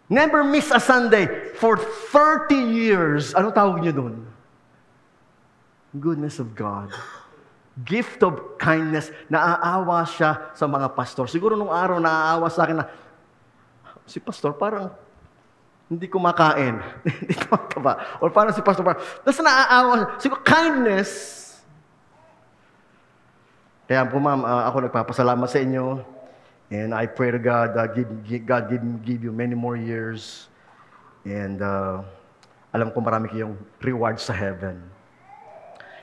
Never miss a Sunday for 30 years. Ano tawag niyo doon? Goodness of God. Gift of kindness. Naaawa siya sa mga pastor. Siguro nung araw, naaawa sa akin na, si pastor parang hindi kumakain. Hindi tumataba. Or parang si pastor parang, tapos naaawa. Siguro, kindness. Kaya po ma'am, ako nagpapasalamat sa inyo. And I pray to God, God give you many more years. And alam ko marami kayong reward sa heaven.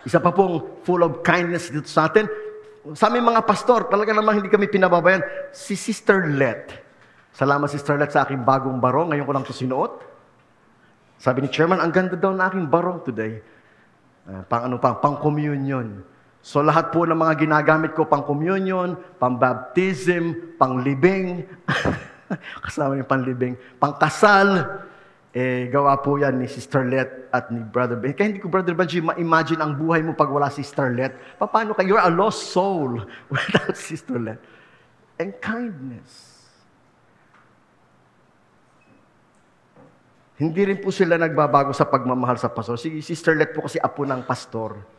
Isa pa pong full of kindness dito sa atin. Sa aming mga pastor, talaga namang hindi kami pinababayan. Si Sister Let. Salamat Sister Let sa aking bagong barong. Ngayon ko lang ito sinuot. Sabi ni Chairman, ang ganda daw na aking barong today. Pang communion. So lahat po ng mga ginagamit ko, pang communion, pang baptism, pang libing, kasama yung pang libing, pang kasal, gawa po yan ni Sister Let at ni Brother Ben. Kaya hindi ko, Brother Benji, ma-imagine ang buhay mo pag wala si Sister Let. Paano ka? You're a lost soul without Sister Let. And kindness. Hindi rin po sila nagbabago sa pagmamahal sa pastor. Si Sister Let po kasi apo ng pastor.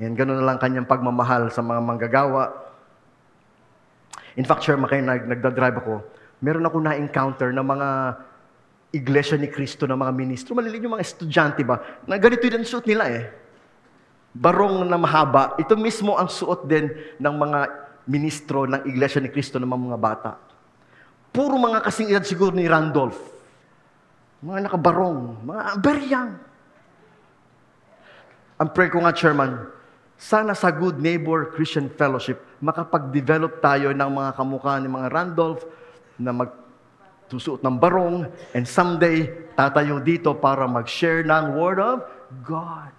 And gano'n na lang kanyang pagmamahal sa mga manggagawa. In fact, sure, nagdadrive ako, meron ako na-encounter na mga iglesia ni Cristo na mga ministro. Maliliit yung mga estudyante ba? Na ganito yung suot nila eh. Barong na mahaba. Ito mismo ang suot din ng mga ministro ng iglesia ni Cristo ng mga bata. Puro mga kasing edad siguro ni Randolph. Mga nakabarong, mga very young. Ang prayer ko nga, Chairman, sana sa Good Neighbor Christian Fellowship, makapag-develop tayo ng mga kamukha ni mga Randolph na magsusuot ng barong and someday tatayo dito para mag-share ng Word of God.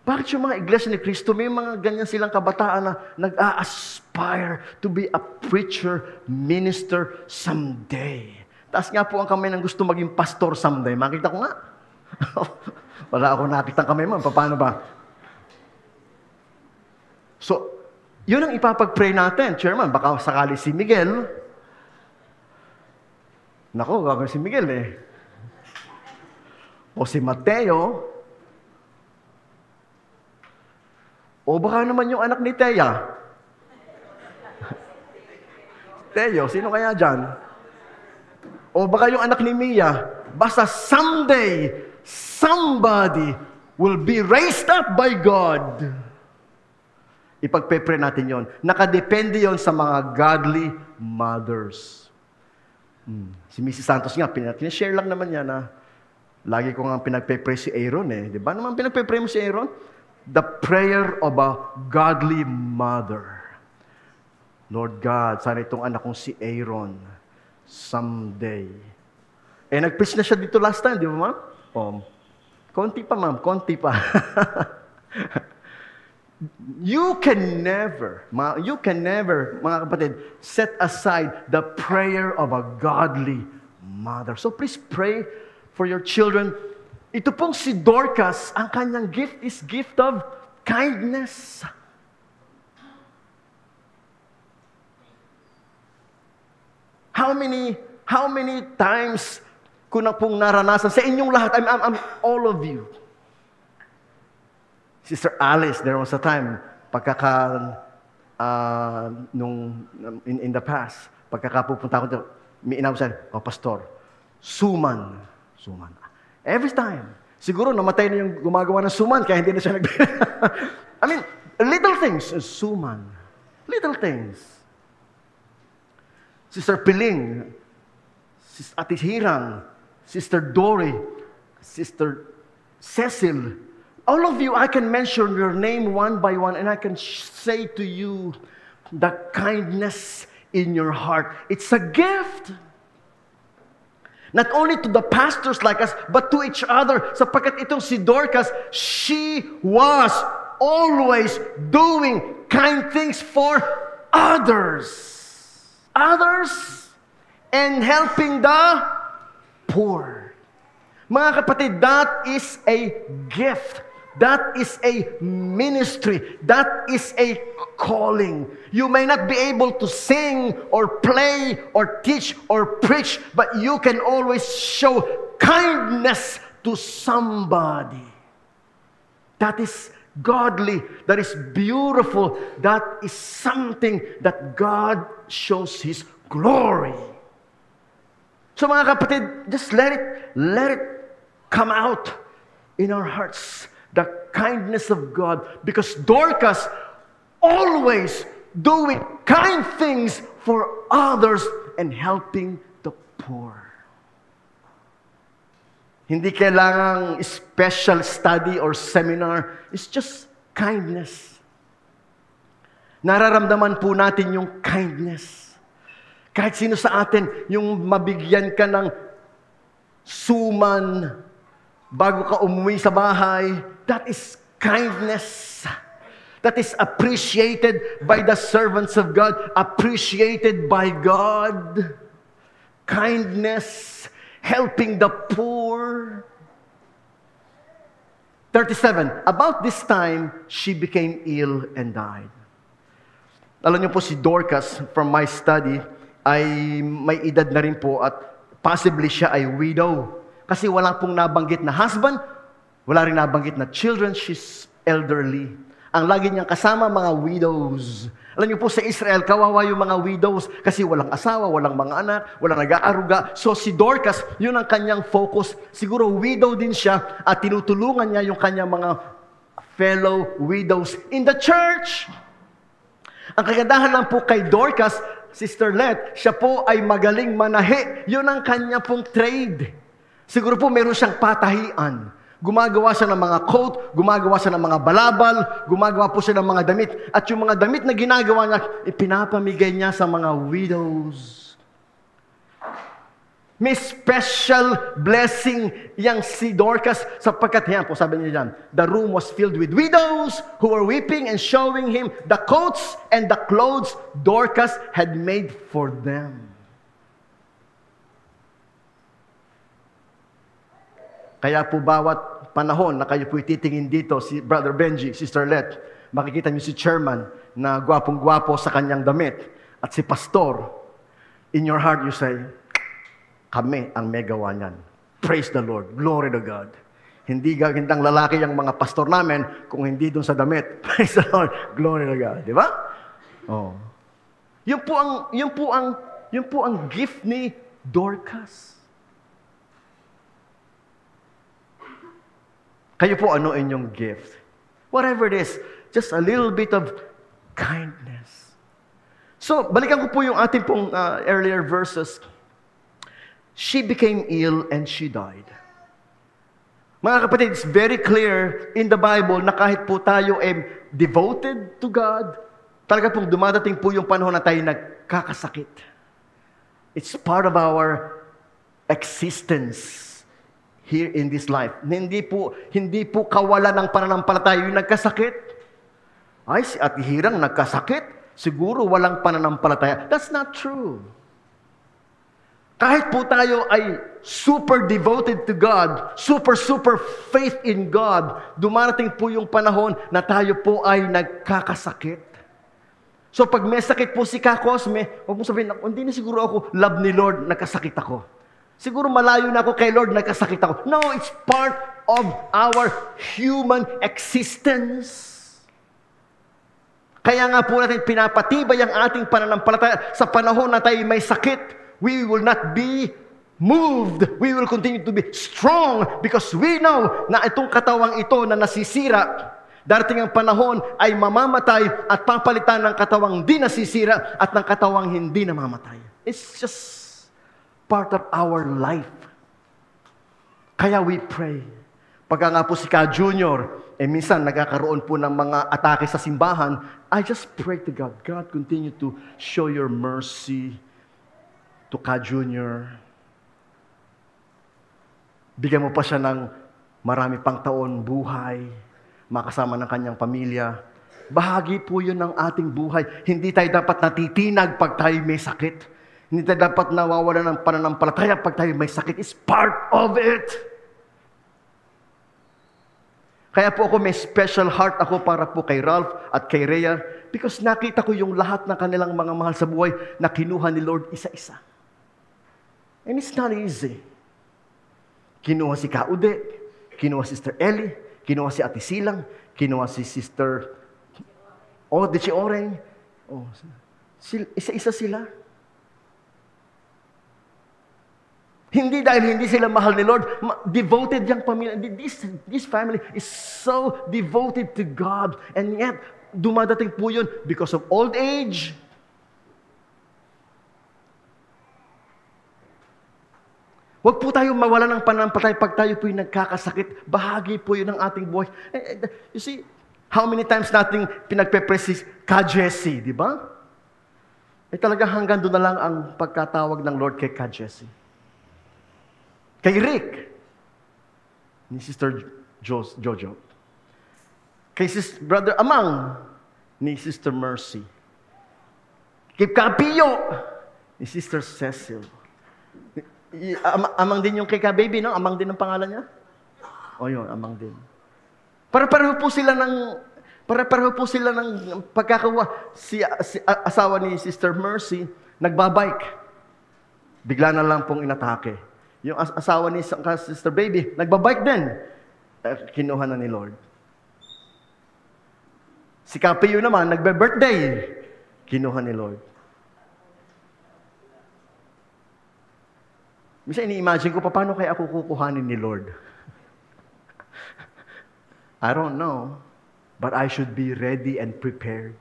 Bakit yung mga iglesia ni Cristo, may mga ganyan silang kabataan na nag-a-aspire to be a preacher, minister someday. Taas nga po ang kamay ng gusto maging pastor someday. Makita ko nga. Wala ako nakitang kamay man. Paano ba? So, yun ang ipapag-pray natin. Chairman, baka sakali si Miguel. Nako, gagawin si Miguel eh. O si Mateo. O baka naman yung anak ni Teya. Teo, sino kaya dyan? O baka yung anak ni Mia. Basta someday, somebody will be raised up by God. Ipagpe-pray natin yon. Nakadepende yon sa mga godly mothers. Si Mrs. Santos nga, pinashare lang naman niya na lagi ko nga pinagpe-pray si Aaron eh. Di ba naman pinagpe-pray mo si Aaron? The prayer of a godly mother. Lord God, sana itong anak kong si Aaron someday. Nag-preach na siya dito last time, di ba ma'am? Konti pa ma'am, konti pa. You can never, mga kapatid, set aside the prayer of a godly mother. So please pray for your children. Ito pong si Dorcas, ang kanyang gift is gift of kindness. How many times ko na pong naranasan sa inyong lahat, I'm all of you. Sister Alice, there was a time, in the past, pagkakapupunta ko dito, may inawasan, pastor, suman. Every time. Siguro namatay na yung gumagawa ng suman, kaya hindi na siya I mean, little things, suman. Little things. Sister Piling, Sister Ate Hirang, Sister Dory, Sister Cecil, all of you, I can mention your name one by one and I can say to you the kindness in your heart. It's a gift. Not only to the pastors like us, but to each other. Sapagkat itong si Dorcas, she was always doing kind things for others. And helping the poor. Mga kapatid, that is a gift That is a ministry. That is a calling. You may not be able to sing or play or teach or preach, but you can always show kindness to somebody. That is godly. That is beautiful. That is something that God shows His glory. So mga kapatid, just let it come out in our hearts. The kindness of God. Because Dorcas always doing kind things for others and helping the poor. Hindi kailangang special study or seminar. It's just kindness. Nararamdaman po natin yung kindness. Kahit sino sa atin, yung mabigyan ka ng suman bago ka umuwi sa bahay, that is kindness. That is appreciated by the servants of God, appreciated by God. Kindness, helping the poor. 37, about this time, she became ill and died. Alam niyo po si Dorcas, from my study, ay may edad na rin po at possibly siya ay widow. Kasi wala pong nabanggit na husband, wala rin nabanggit na children, she's elderly. Ang lagi niyang kasama, mga widows. Alam niyo po sa Israel, kawawa yung mga widows kasi walang asawa, walang mga anak, walang nag-aaruga. So si Dorcas, yun ang kanyang focus. Siguro widow din siya at tinutulungan niya yung kanyang mga fellow widows in the church. Ang kagandahan lang po kay Dorcas, Sister Let, siya po ay magaling manahi. Yun ang kanya pong trade. Siguro po meron siyang patahian. Gumagawa siya ng mga coat, gumagawa siya ng mga balabal, gumagawa po siya ng mga damit. At yung mga damit na ginagawa niya, ipinapamigay niya sa mga widows. May special blessing yang si Dorcas sapagkat yan po, sabi niya dyan, the room was filled with widows who were weeping and showing him the coats and the clothes Dorcas had made for them. Kaya po bawat panahon na kayo po'y titingin dito, si Brother Benji, Sister Let, makikita niyo si Chairman na gwapong-gwapo sa kanyang damit at si Pastor, in your heart you say, kami ang may gawa niyan. Praise the Lord. Glory to God. Hindi gagandang lalaki ang mga pastor namin kung hindi doon sa damit. Praise the Lord. Glory to God. Di ba? Oh. Yun po ang gift ni Dorcas. Kayo po, ano inyong gift? Whatever it is, just a little bit of kindness. So, balikan ko po yung ating pong earlier verses. She became ill and she died. Mga kapatid, it's very clear in the Bible na kahit po tayo ay devoted to God, talaga pong dumadating po yung panahon na tayo nagkakasakit. It's part of our existence here in this life. Hindi po kawalan ng pananampalataya yung nagkasakit. Ay, si Ate Hirang nagkasakit, siguro walang pananampalataya. That's not true. Kahit po tayo ay super devoted to God, super faith in God, dumarating po yung panahon na tayo po ay nagkakasakit. So pag may sakit po si Kakosme, huwag mo sabihin, hindi na siguro ako love ni Lord, nagkasakit ako. Siguro malayo na ako kay Lord, nagkasakit ako. No, it's part of our human existence. Kaya nga po natin pinapatibay ang ating pananampalataya sa panahon na tayo may sakit. We will not be moved. We will continue to be strong because we know na itong katawang ito na nasisira, darating ang panahon ay mamamatay at papalitan ng katawang di nasisira at ng katawang hindi namamatay. It's just part of our life. Kaya we pray. Pagka nga po si Ka Junior, minsan nagkakaroon po ng mga atake sa simbahan, I just pray to God, God, continue to show your mercy to Ka Junior. Bigyan mo pa siya ng marami pang taon buhay, makasama ng kanyang pamilya. Bahagi po yun ng ating buhay. Hindi tayo dapat natitinag pag tayo may sakit. Hindi tayo dapat nawawala ng pananampalataya pag tayo may sakit. It's part of it. Kaya po ako may special heart ako para po kay Ralph at kay Rhea because nakita ko yung lahat ng kanilang mga mahal sa buhay na kinuha ni Lord isa-isa. And it's not easy. Kinuha si Kaude, kinuha si Sister Ellie, kinuha si Ate Silang, kinuha si Sister Dichi Oreng. Isa-isa sila. Hindi dahil hindi sila mahal ni Lord, devoted yung pamilya. This family is so devoted to God. And yet, dumadating po yun because of old age. Huwag po tayo mawala ng pananampalataya pag tayo po'y nagkakasakit. Bahagi po yun ng ating buhay. You see, how many times nating pinagpe-presis Ka-Jesse, di ba? Talaga hanggang doon na lang ang pagkatawag ng Lord kay Ka-Jesse. Kay Rick, ni Sister Jojo. Kay Brother Amang, ni Sister Mercy. Kay Kapio, ni Sister Cecil. Amang din yung kay Ka-Baby, no? Amang din ang pangalan niya? Yun, Amang din. Para-pareho po sila ng pagkakawa. Si asawa ni Sister Mercy, nagbabike. Bigla na lang pong inatake. Yung asawa ni Sister Baby, nagbabike din. Kinuha na ni Lord. Si Kapio naman, nagbe-birthday. Kinuha ni Lord. Minsan ini-imagine ko, paano kaya ako kukuhanin ni Lord? I don't know, but I should be ready and prepared.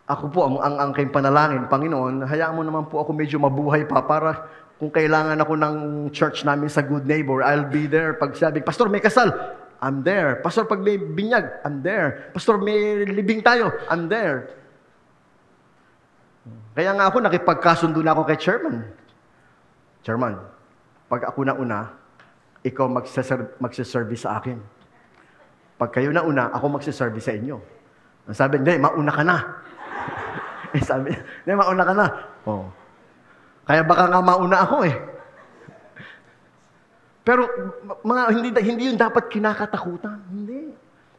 Ako po, ang aking panalangin, Panginoon, hayaan mo naman po ako medyo mabuhay pa para kung kailangan ako ng church namin sa Good Neighbor, I'll be there. Pag sabi, Pastor, may kasal, I'm there. Pastor, pag may binyag, I'm there. Pastor, may libing tayo, I'm there. Kaya nga ako, nakipagkasundo na ako kay Chairman. Chairman, pag ako na una, ikaw magsaservice sa akin. Pag kayo na una, ako magsaservice sa inyo. Sabi, hindi, mauna ka na. Sabi niya, hindi, mauna ka na. Kaya baka nga mauna ako eh. Pero hindi yun dapat kinakatakutan. Hindi.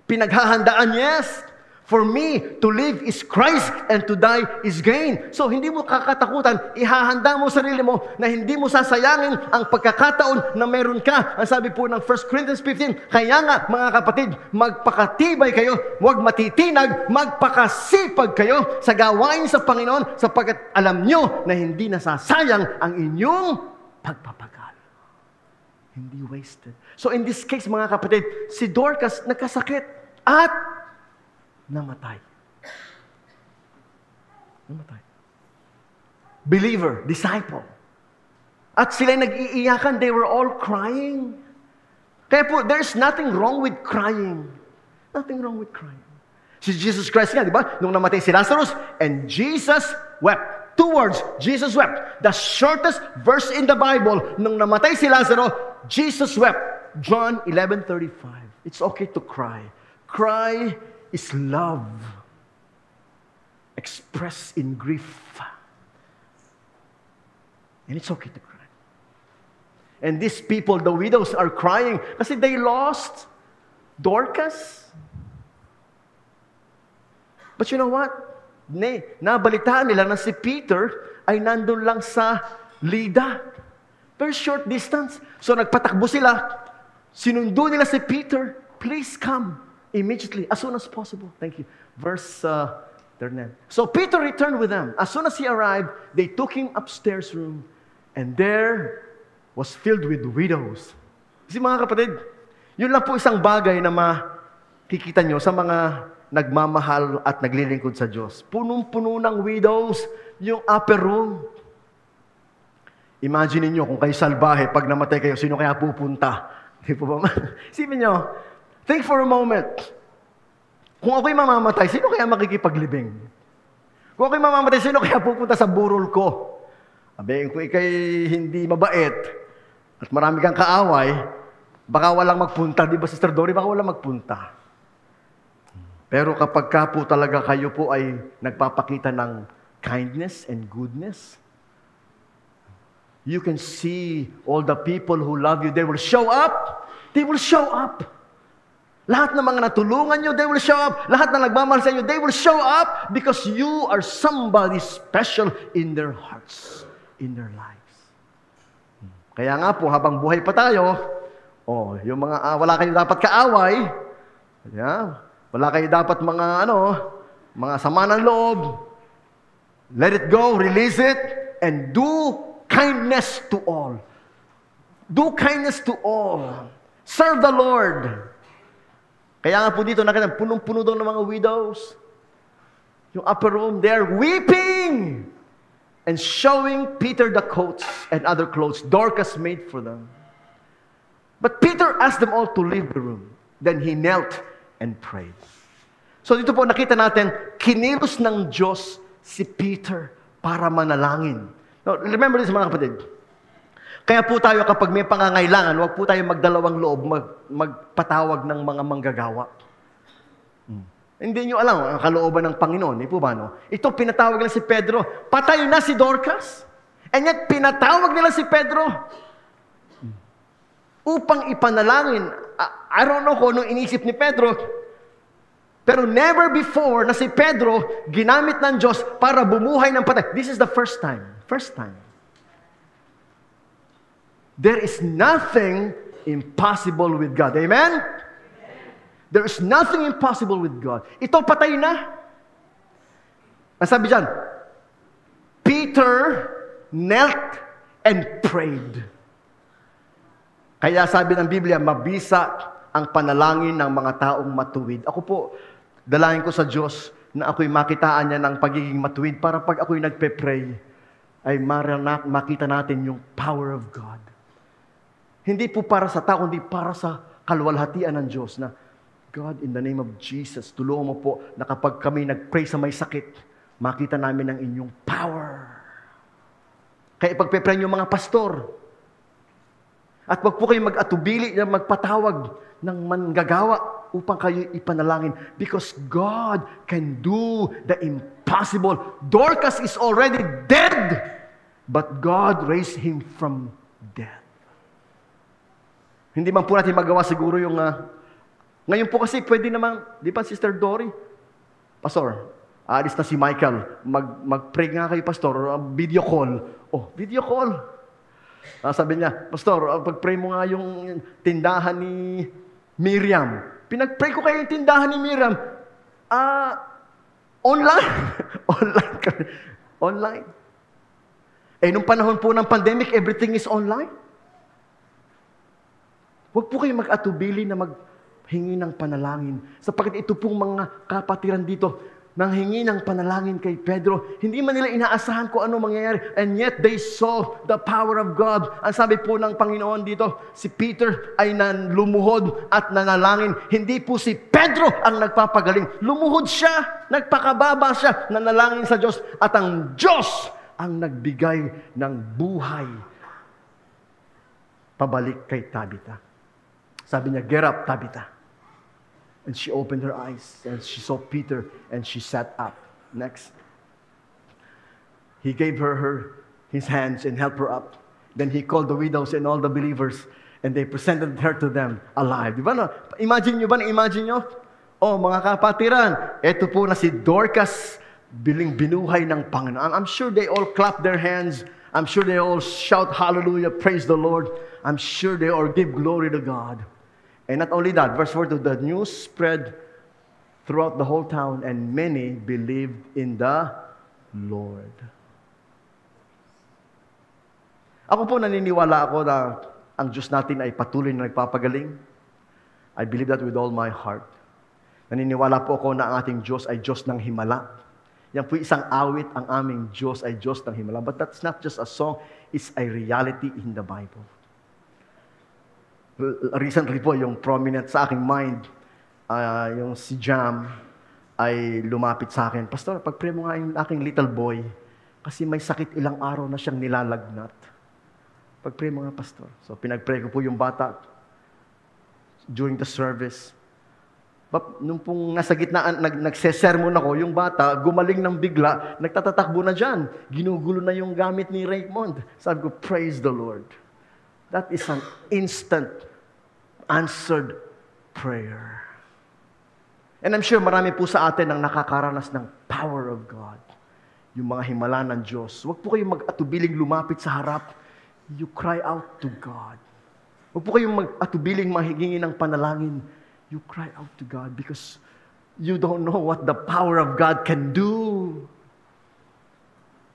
Pinaghahandaan, yes. For me, to live is Christ and to die is gain. So, hindi mo kakatakutan, ihahanda mo sarili mo na hindi mo sasayangin ang pagkakataon na meron ka. Ang sabi po ng 1 Corinthians 15, kaya nga, mga kapatid, magpakatibay kayo, huwag matitinag, magpakasipag kayo sa gawain sa Panginoon sapagkat alam nyo na hindi nasasayang ang inyong pagpapagal. Hindi wasted. So, in this case, mga kapatid, si Dorcas nagkasakit at namatay. Believer, disciple. At sila'y nag-iiyakan, they were all crying. Kaya po, there's nothing wrong with crying. Nothing wrong with crying. Si Jesus Christ nga, di ba? Nung namatay si Lazarus, and Jesus wept. 2 words, Jesus wept. The shortest verse in the Bible, nung namatay si Lazarus, Jesus wept. John 11:35. It's okay to cry. Cry is love expressed in grief. And it's okay to cry. And these people, the widows, are crying kasi they lost Dorcas. But you know what? Nabalitaan nila na si Peter ay nandun lang sa Lida. Very short distance. So nagpatakbo sila. Sinundo nila si Peter. Please come. Immediately, as soon as possible. Thank you. Verse 39. So Peter returned with them. As soon as he arrived, they took him upstairs room, and there was filled with widows. Kasi mga kapatid, yun lang po isang bagay na makikita nyo sa mga nagmamahal at naglilingkod sa Diyos. Punong-puno ng widows yung upper room. Imagine niyo kung kayo salbahe, pag namatay kayo, sino kaya pupunta? Di po ba? Isipin nyo, think for a moment. Kung ako'y mamamatay, sino kaya makikipaglibing? Kung ako'y mamamatay, sino kaya pupunta sa burol ko? Sabihin ko, ikay hindi mabait at marami kang kaaway, baka walang magpunta. Di ba, Sister Dory? Baka walang magpunta. Pero kapag ka po talaga kayo po ay nagpapakita ng kindness and goodness, you can see all the people who love you. They will show up They will show up. Lahat ng mga natulungan nyo, they will show up. Lahat na nagmamahal sa inyo, they will show up because you are somebody special in their hearts, in their lives. Kaya nga po, habang buhay pa tayo, yung mga wala kayo dapat kaaway, wala kayo dapat mga sama ng loob, let it go, release it, and do kindness to all. Do kindness to all. Serve the Lord. Kaya nga po dito, nakita, punong-puno daw ng mga widows. Yung upper room, they're weeping and showing Peter the coats and other clothes Dorcas made for them. But Peter asked them all to leave the room. Then he knelt and prayed. So dito po nakita natin, kinilos ng Diyos si Peter para manalangin. Now, remember this mga kapatid. Kaya po tayo kapag may pangangailangan, huwag po tayo magdalawang loob, magpatawag ng mga manggagawa. Hindi nyo alam ang kalooban ng Panginoon. Di po ba, no? Ito, pinatawag nila si Pedro. Patay na si Dorcas. And yet, pinatawag nila si Pedro upang ipanalangin. I don't know kung anong inisip ni Pedro, pero never before na si Pedro ginamit ng Diyos para bumuhay ng patay. This is the first time. First time. There is nothing impossible with God. Amen? There is nothing impossible with God. Ito, patay na. Ang sabi dyan, Peter knelt and prayed. Kaya sabi ng Biblia, mabisa ang panalangin ng mga taong matuwid. Ako po, dalangin ko sa Diyos na ako'y makitaan niya ng pagiging matuwid para pag ako'y nagpe-pray, ay makita natin yung power of God. Hindi po para sa tao, hindi para sa kaluwalhatian ng Diyos na, God, in the name of Jesus, tulungan mo po na kapag kami nag-pray sa may sakit, makita namin ang inyong power. Kaya pagpe-pray niyo mga pastor, at wag po kayong mag-atubili na magpatawag ng manggagawa upang kayo ipanalangin because God can do the impossible. Dorcas is already dead, but God raised him from death. Hindi man po natin magawa siguro yung... ngayon po kasi pwede naman, di ba Sister Dory? Pastor, alis na si Michael. Mag-pray nga kayo, Pastor. Video call. Video call. Sabi niya, Pastor, pag-pray mo nga yung tindahan ni Miriam. Pinag-pray ko kayo yung tindahan ni Miriam. Online. Online. Nung panahon po ng pandemic, everything is online. Huwag po kayo mag-atubili na maghingi ng panalangin. Sapagkat ito pong mga kapatiran dito, nang hingi ng panalangin kay Pedro, hindi man nila inaasahan kung ano mangyayari. And yet, they saw the power of God. Ang sabi po ng Panginoon dito, si Peter ay lumuhod at nanalangin. Hindi po si Pedro ang nagpapagaling. Lumuhod siya, nagpakababa siya, nanalangin sa Diyos. At ang Diyos ang nagbigay ng buhay pabalik kay Tabitha. Sabi niya, get up, Tabitha. And she opened her eyes, and she saw Peter, and she sat up. Next. He gave her his hands and helped her up. Then he called the widows and all the believers, and they presented her to them alive. Di ba no? Imagine nyo? Mga kapatiran, eto po na si Dorcas, binuhay ng Panginoon. I'm sure they all clap their hands. I'm sure they all shout hallelujah, praise the Lord. I'm sure they all give glory to God. And not only that, verse 42, the news spread throughout the whole town and many believed in the Lord. Ako po naniniwala ako na ang Diyos natin ay patuloy na nagpapagaling. I believe that with all my heart. Naniniwala po ako na ang ating Diyos ay Diyos ng himala. Yan po isang awit, ang aming Diyos ay Diyos ng himala. But that's not just a song, it's a reality in the Bible. Recently po, yung prominent sa aking mind, yung si Jam, ay lumapit sa akin, Pastor, pag-pray mo nga yung aking little boy, kasi may sakit ilang araw na siyang nilalagnat. Pag-pray mo nga, Pastor. So, pinag-pray ko po yung bata during the service. But, nung pong nasa gitnaan, nagsesermon ako, yung bata, gumaling ng bigla, nagtatatakbo na dyan. Ginugulo na yung gamit ni Raymond. Sabi ko, praise the Lord. That is an instant answered prayer. And I'm sure marami po sa atin ang nakakaranas ng power of God. Yung mga himala ng Diyos. Huwag po kayong mag-atubiling lumapit sa harap. You cry out to God. Huwag po kayong mag-atubiling mahigingi ng panalangin. You cry out to God because you don't know what the power of God can do.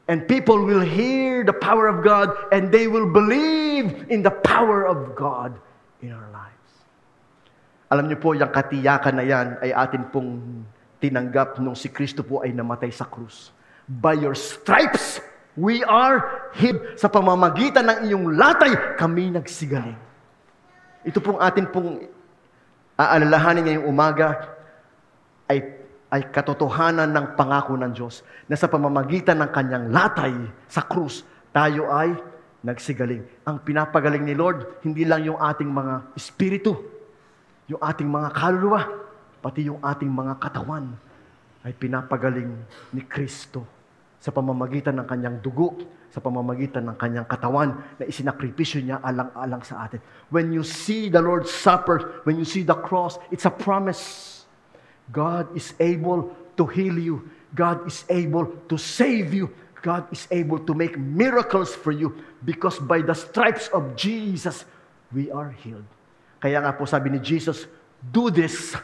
And people will hear the power of God and they will believe in the power of God in our lives. Alam niyo po, yung katiyakan na yan ay atin pong tinanggap nung si Kristo po ay namatay sa krus. By your stripes, we are healed. Sa pamamagitan ng iyong latay, kami nagsigaling. Ito pong atin pong aalalahanin ngayong umaga ay katotohanan ng pangako ng Diyos na sa pamamagitan ng kanyang latay sa krus, tayo ay nagsigaling. Ang pinapagaling ni Lord, hindi lang yung ating mga espiritu, yung ating mga kaluluwa, pati yung ating mga katawan ay pinapagaling ni Kristo sa pamamagitan ng kanyang dugo, sa pamamagitan ng kanyang katawan na isinakripisyo niya alang-alang sa atin. When you see the Lord's Supper, when you see the cross, it's a promise. God is able to heal you. God is able to save you. God is able to make miracles for you because by the stripes of Jesus, we are healed. Kaya nga po sabi ni Jesus, do this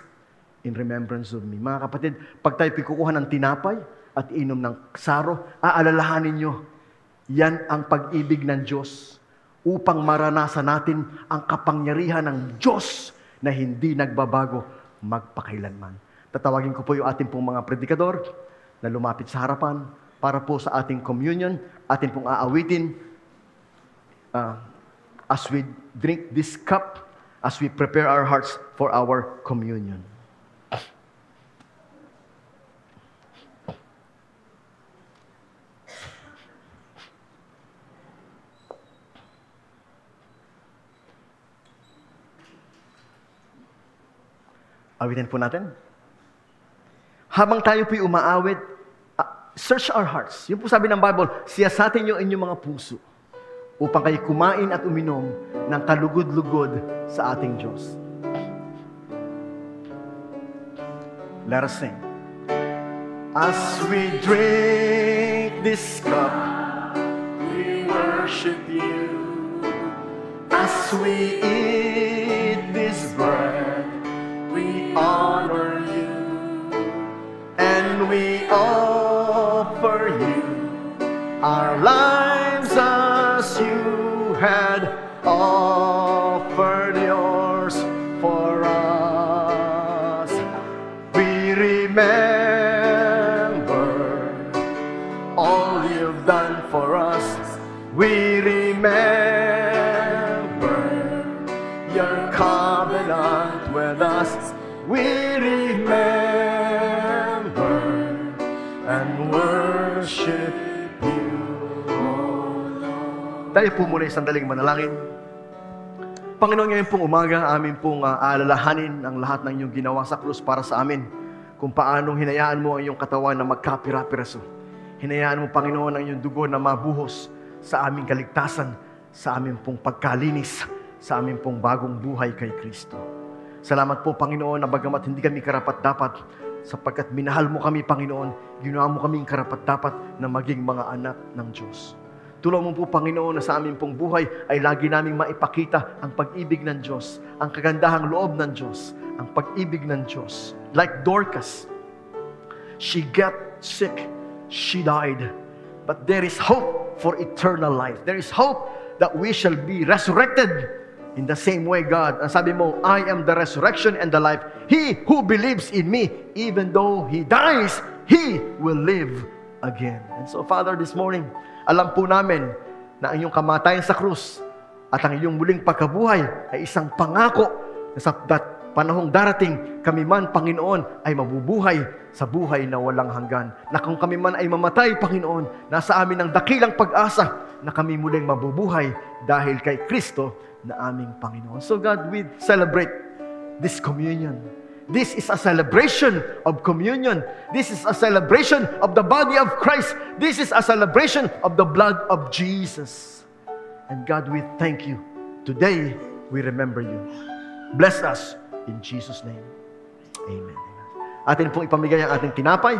in remembrance of me. Mga kapatid, pag tayo kukuha ng tinapay at inom ng saro, aalalahanin nyo, yan ang pag-ibig ng Diyos upang maranasan natin ang kapangyarihan ng Diyos na hindi nagbabago magpakailanman. Tatawagin ko po yung ating pong mga predikador na lumapit sa harapan para po sa ating communion, ating pong aawitin as we drink this cup, as we prepare our hearts for our communion. Awitin po natin. Habang tayo po'y umaawit, search our hearts. Yung po sabi ng Bible, siyasatin niyo inyong mga puso upang kayo kumain at uminom ng kalugod-lugod sa ating Diyos. Let us sing. As we drink this cup, we worship you. As we eat this bread, we honor you. And we offer you our lives as you had offered yours for us. We remember all you've done for us. We remember your covenant with us. We remember and worship you, O Lord. Tayo po muna isang daling manalangin. Panginoon, ngayon pong umaga, amin pong aalalahanin ang lahat ng iyong ginawa sa krus para sa amin. Kung paanong hinayaan mo ang iyong katawan na magkapira-piraso. Hinayaan mo, Panginoon, ang iyong dugo na mabuhos sa aming kaligtasan, sa aming pong pagkalinis, sa aming pong bagong buhay kay Kristo. Salamat po, Panginoon, na bagamat hindi kami karapat-dapat, sapagkat minahal mo kami, Panginoon, ginawa mo kaming karapat-dapat na maging mga anak ng Diyos. Tulong mo po, Panginoon, na sa aming pong buhay ay lagi naming maipakita ang pag-ibig ng Diyos, ang kagandahang loob ng Diyos, ang pag-ibig ng Diyos. Like Dorcas, she got sick, she died, but there is hope for eternal life. There is hope that we shall be resurrected. In the same way, God, ang sabi mo, I am the resurrection and the life. He who believes in me, even though he dies, he will live again. And so, Father, this morning, alam po namin na ang iyong kamatayan sa krus at ang iyong muling pagkabuhay ay isang pangako na sa panahong darating, kami man, Panginoon, ay mabubuhay sa buhay na walang hanggan. Na kung kami man ay mamatay, Panginoon, nasa amin ang dakilang pag-asa na kami muling mabubuhay dahil kay Kristo na aming Panginoon. So God, we celebrate this communion. This is a celebration of communion. This is a celebration of the body of Christ. This is a celebration of the blood of Jesus. And God, we thank you. Today, we remember you. Bless us in Jesus' name. Amen. Atin pong ipamigay ang ating tinapay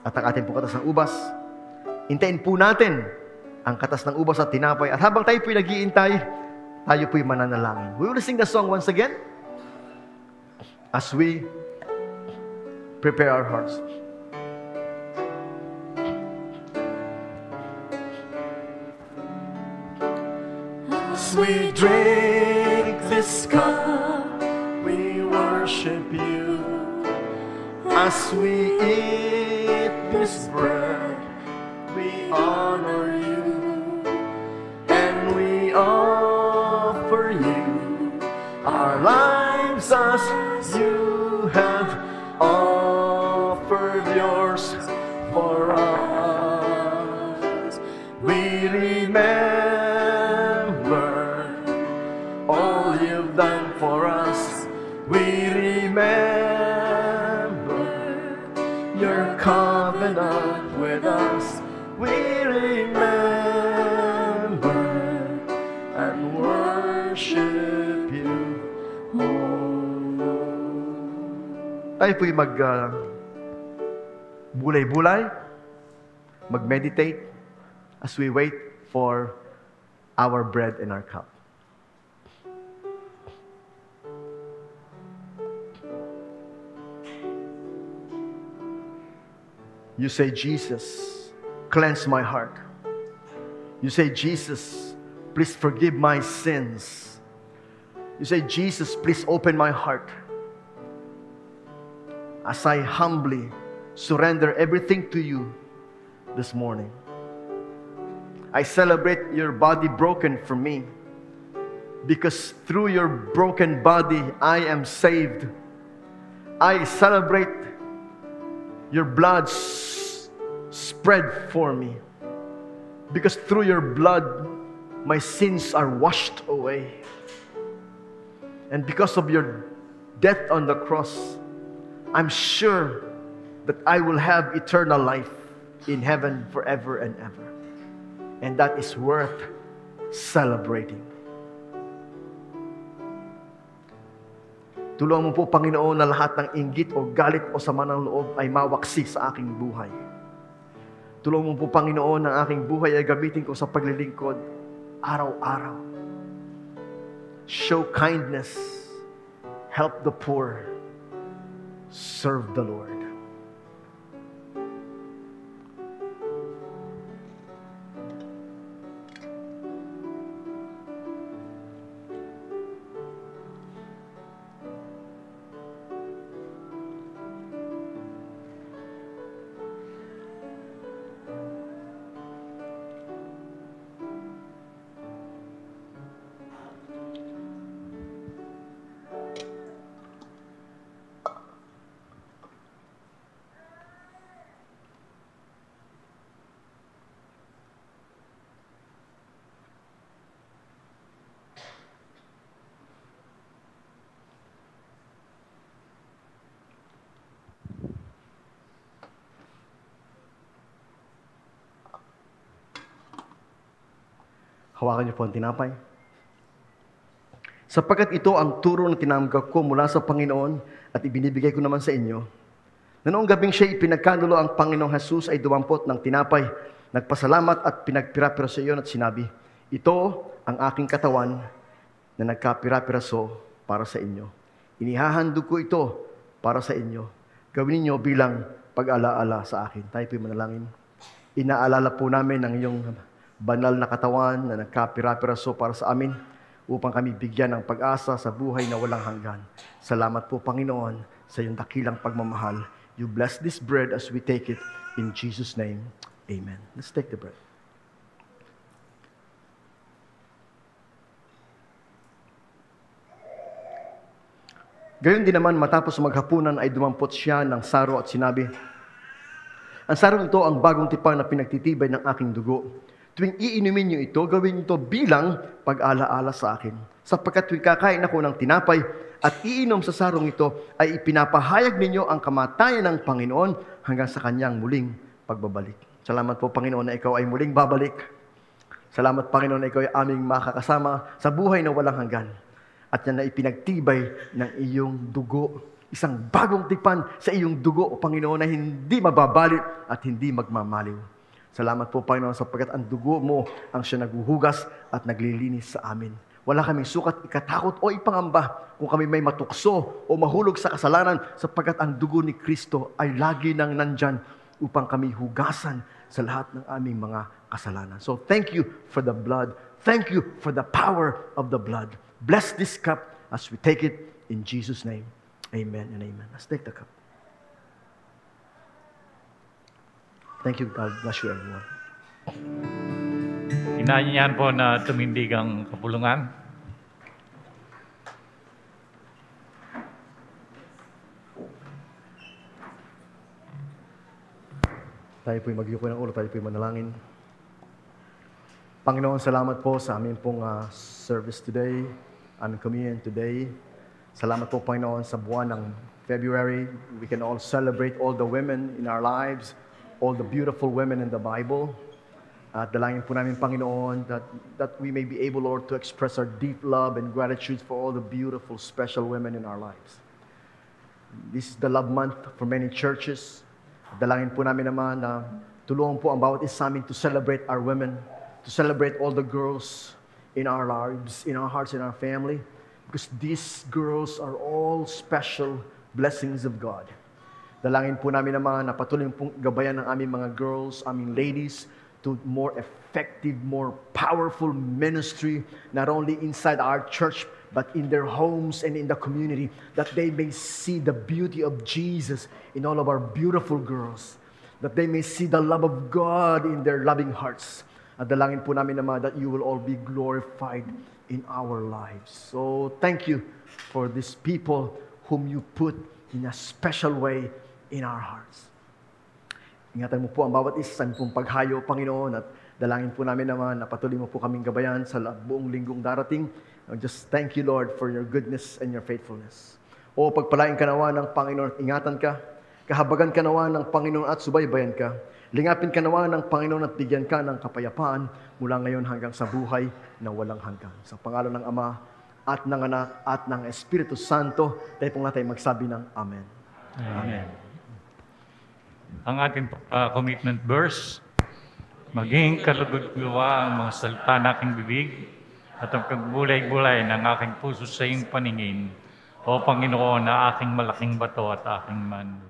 at ang ating pong katas ng ubas. Hintayin po natin ang katas ng ubas at tinapay. At habang tayo po'y nag-iintay, tayo po'y mananalangin. We will sing the song once again as we prepare our hearts. As we drink this cup, we worship you. As we eat this bread, we honor you. And we offer you our lives as you have offered yours for us. We remember all you've done for us. We remember your covenant with us. We remember and worship you. Tayo po'y bulay-bulay, mag-meditate as we wait for our bread and our cup. You say, Jesus, cleanse my heart. You say, Jesus, please forgive my sins. You say, Jesus, please open my heart. As I humbly surrender everything to you this morning. I celebrate your body broken for me, because through your broken body, I am saved. I celebrate your blood spread for me, because through your blood, my sins are washed away. And because of your death on the cross, I'm sure that I will have eternal life in heaven forever and ever. And that is worth celebrating. Tulungan mo po, Panginoon, na lahat ng inggit o galit o sama ng loob ay mawaksi sa aking buhay. Tulungan mo po, Panginoon, na aking buhay ay gamitin ko sa paglilingkod araw-araw. Show kindness. Help the poor. Serve the Lord. Hawakan niyo po ang tinapay. Sapagkat ito ang turo na tinanggap ko mula sa Panginoon at ibinibigay ko naman sa inyo, na noong gabing siya ipinagkanulo ang Panginoong Jesus ay dumampot ng tinapay, nagpasalamat at pinagpira-pira sa iyo at sinabi, ito ang aking katawan na nagkapira-piraso para sa inyo. Inihahandog ko ito para sa inyo. Gawin niyo bilang pag-alaala sa akin. Tayo po'y manalangin. Inaalala po namin ang iyong banal na katawan na nagkapira-piraso para sa amin upang kami bigyan ng pag-asa sa buhay na walang hanggan. Salamat po, Panginoon, sa iyong dakilang pagmamahal. You bless this bread as we take it in Jesus' name. Amen. Let's take the bread. Gayon din naman, matapos maghapunan ay dumampot siya ng saro at sinabi, ang sarong ito ang bagong tipan na pinagtitibay ng aking dugo. Tuwing iinumin niyo ito, gawin niyo ito bilang pag-alaala sa akin. Sapagkat tuwing kakain ako ng tinapay at iinom sa sarong ito, ay ipinapahayag ninyo ang kamatayan ng Panginoon hanggang sa kanyang muling pagbabalik. Salamat po, Panginoon, na ikaw ay muling babalik. Salamat, Panginoon, na ikaw ay aming makakasama sa buhay na walang hanggan. at yan na ipinagtibay ng iyong dugo. Isang bagong tipan sa iyong dugo, O Panginoon, na hindi mababalit at hindi magmamaliw. Salamat po, Panginoon, sapagkat ang dugo mo ang siya naghuhugas at naglilinis sa amin. Wala kaming sukat, ikatakot o ipangamba kung kami may matukso o mahulog sa kasalanan, sapagkat ang dugo ni Kristo ay lagi nang nandyan upang kami hugasan sa lahat ng aming mga kasalanan. So thank you for the blood. Thank you for the power of the blood. Bless this cup as we take it in Jesus' name. Amen and amen. Let's take the cup. Thank you. God bless you, everyone. Inaanyayahan po na tumindig ang kapulungan. Tayo po'y magyuko ng ulo, tayo po'y manalangin. Panginoon, salamat po sa aming pong service today, aming communion today. Salamat po, Panginoon, sa buwan ng February. We can all celebrate all the women in our lives, all the beautiful women in the Bible. At dalangin po namin, Panginoon, that we may be able, Lord, to express our deep love and gratitude for all the beautiful, special women in our lives. This is the love month for many churches. Dalangin po namin naman na tulungan po ang bawat isa sa amin to celebrate our women, to celebrate all the girls in our lives, in our hearts, in our family, because these girls are all special blessings of God. Dalangin po namin naman na patuloy pong gabayan ng aming mga girls, aming ladies, to more effective, more powerful ministry, not only inside our church, but in their homes and in the community, that they may see the beauty of Jesus in all of our beautiful girls, that they may see the love of God in their loving hearts. At dalangin po namin naman that you will all be glorified in our lives. So thank you for these people whom you put in a special way in our hearts. Ingatan mo po ang bawat isa sa pong paghayo, Panginoon, at dalangin po namin naman na patuloy mo po kaming gabayan sa buong linggong darating. And just thank you, Lord, for your goodness and your faithfulness. O pagpalain ka nawa ng Panginoon, ingatan ka, kahabagan ka nawa ng Panginoon at subaybayan ka. Lingapin ka nawa ng Panginoon at bigyan ka ng kapayapaan mula ngayon hanggang sa buhay na walang hanggan. Sa pangalan ng Ama at ng Anak at ng Espiritu Santo, tayo pong natin magsabi ng Amen. Amen. Ang ating commitment verse, maging kalugod-luwa ang mga salita ng aking bibig at ang pagbulay-bulay ng aking puso sa iyong paningin, O Panginoon, na aking malaking bato at aking man.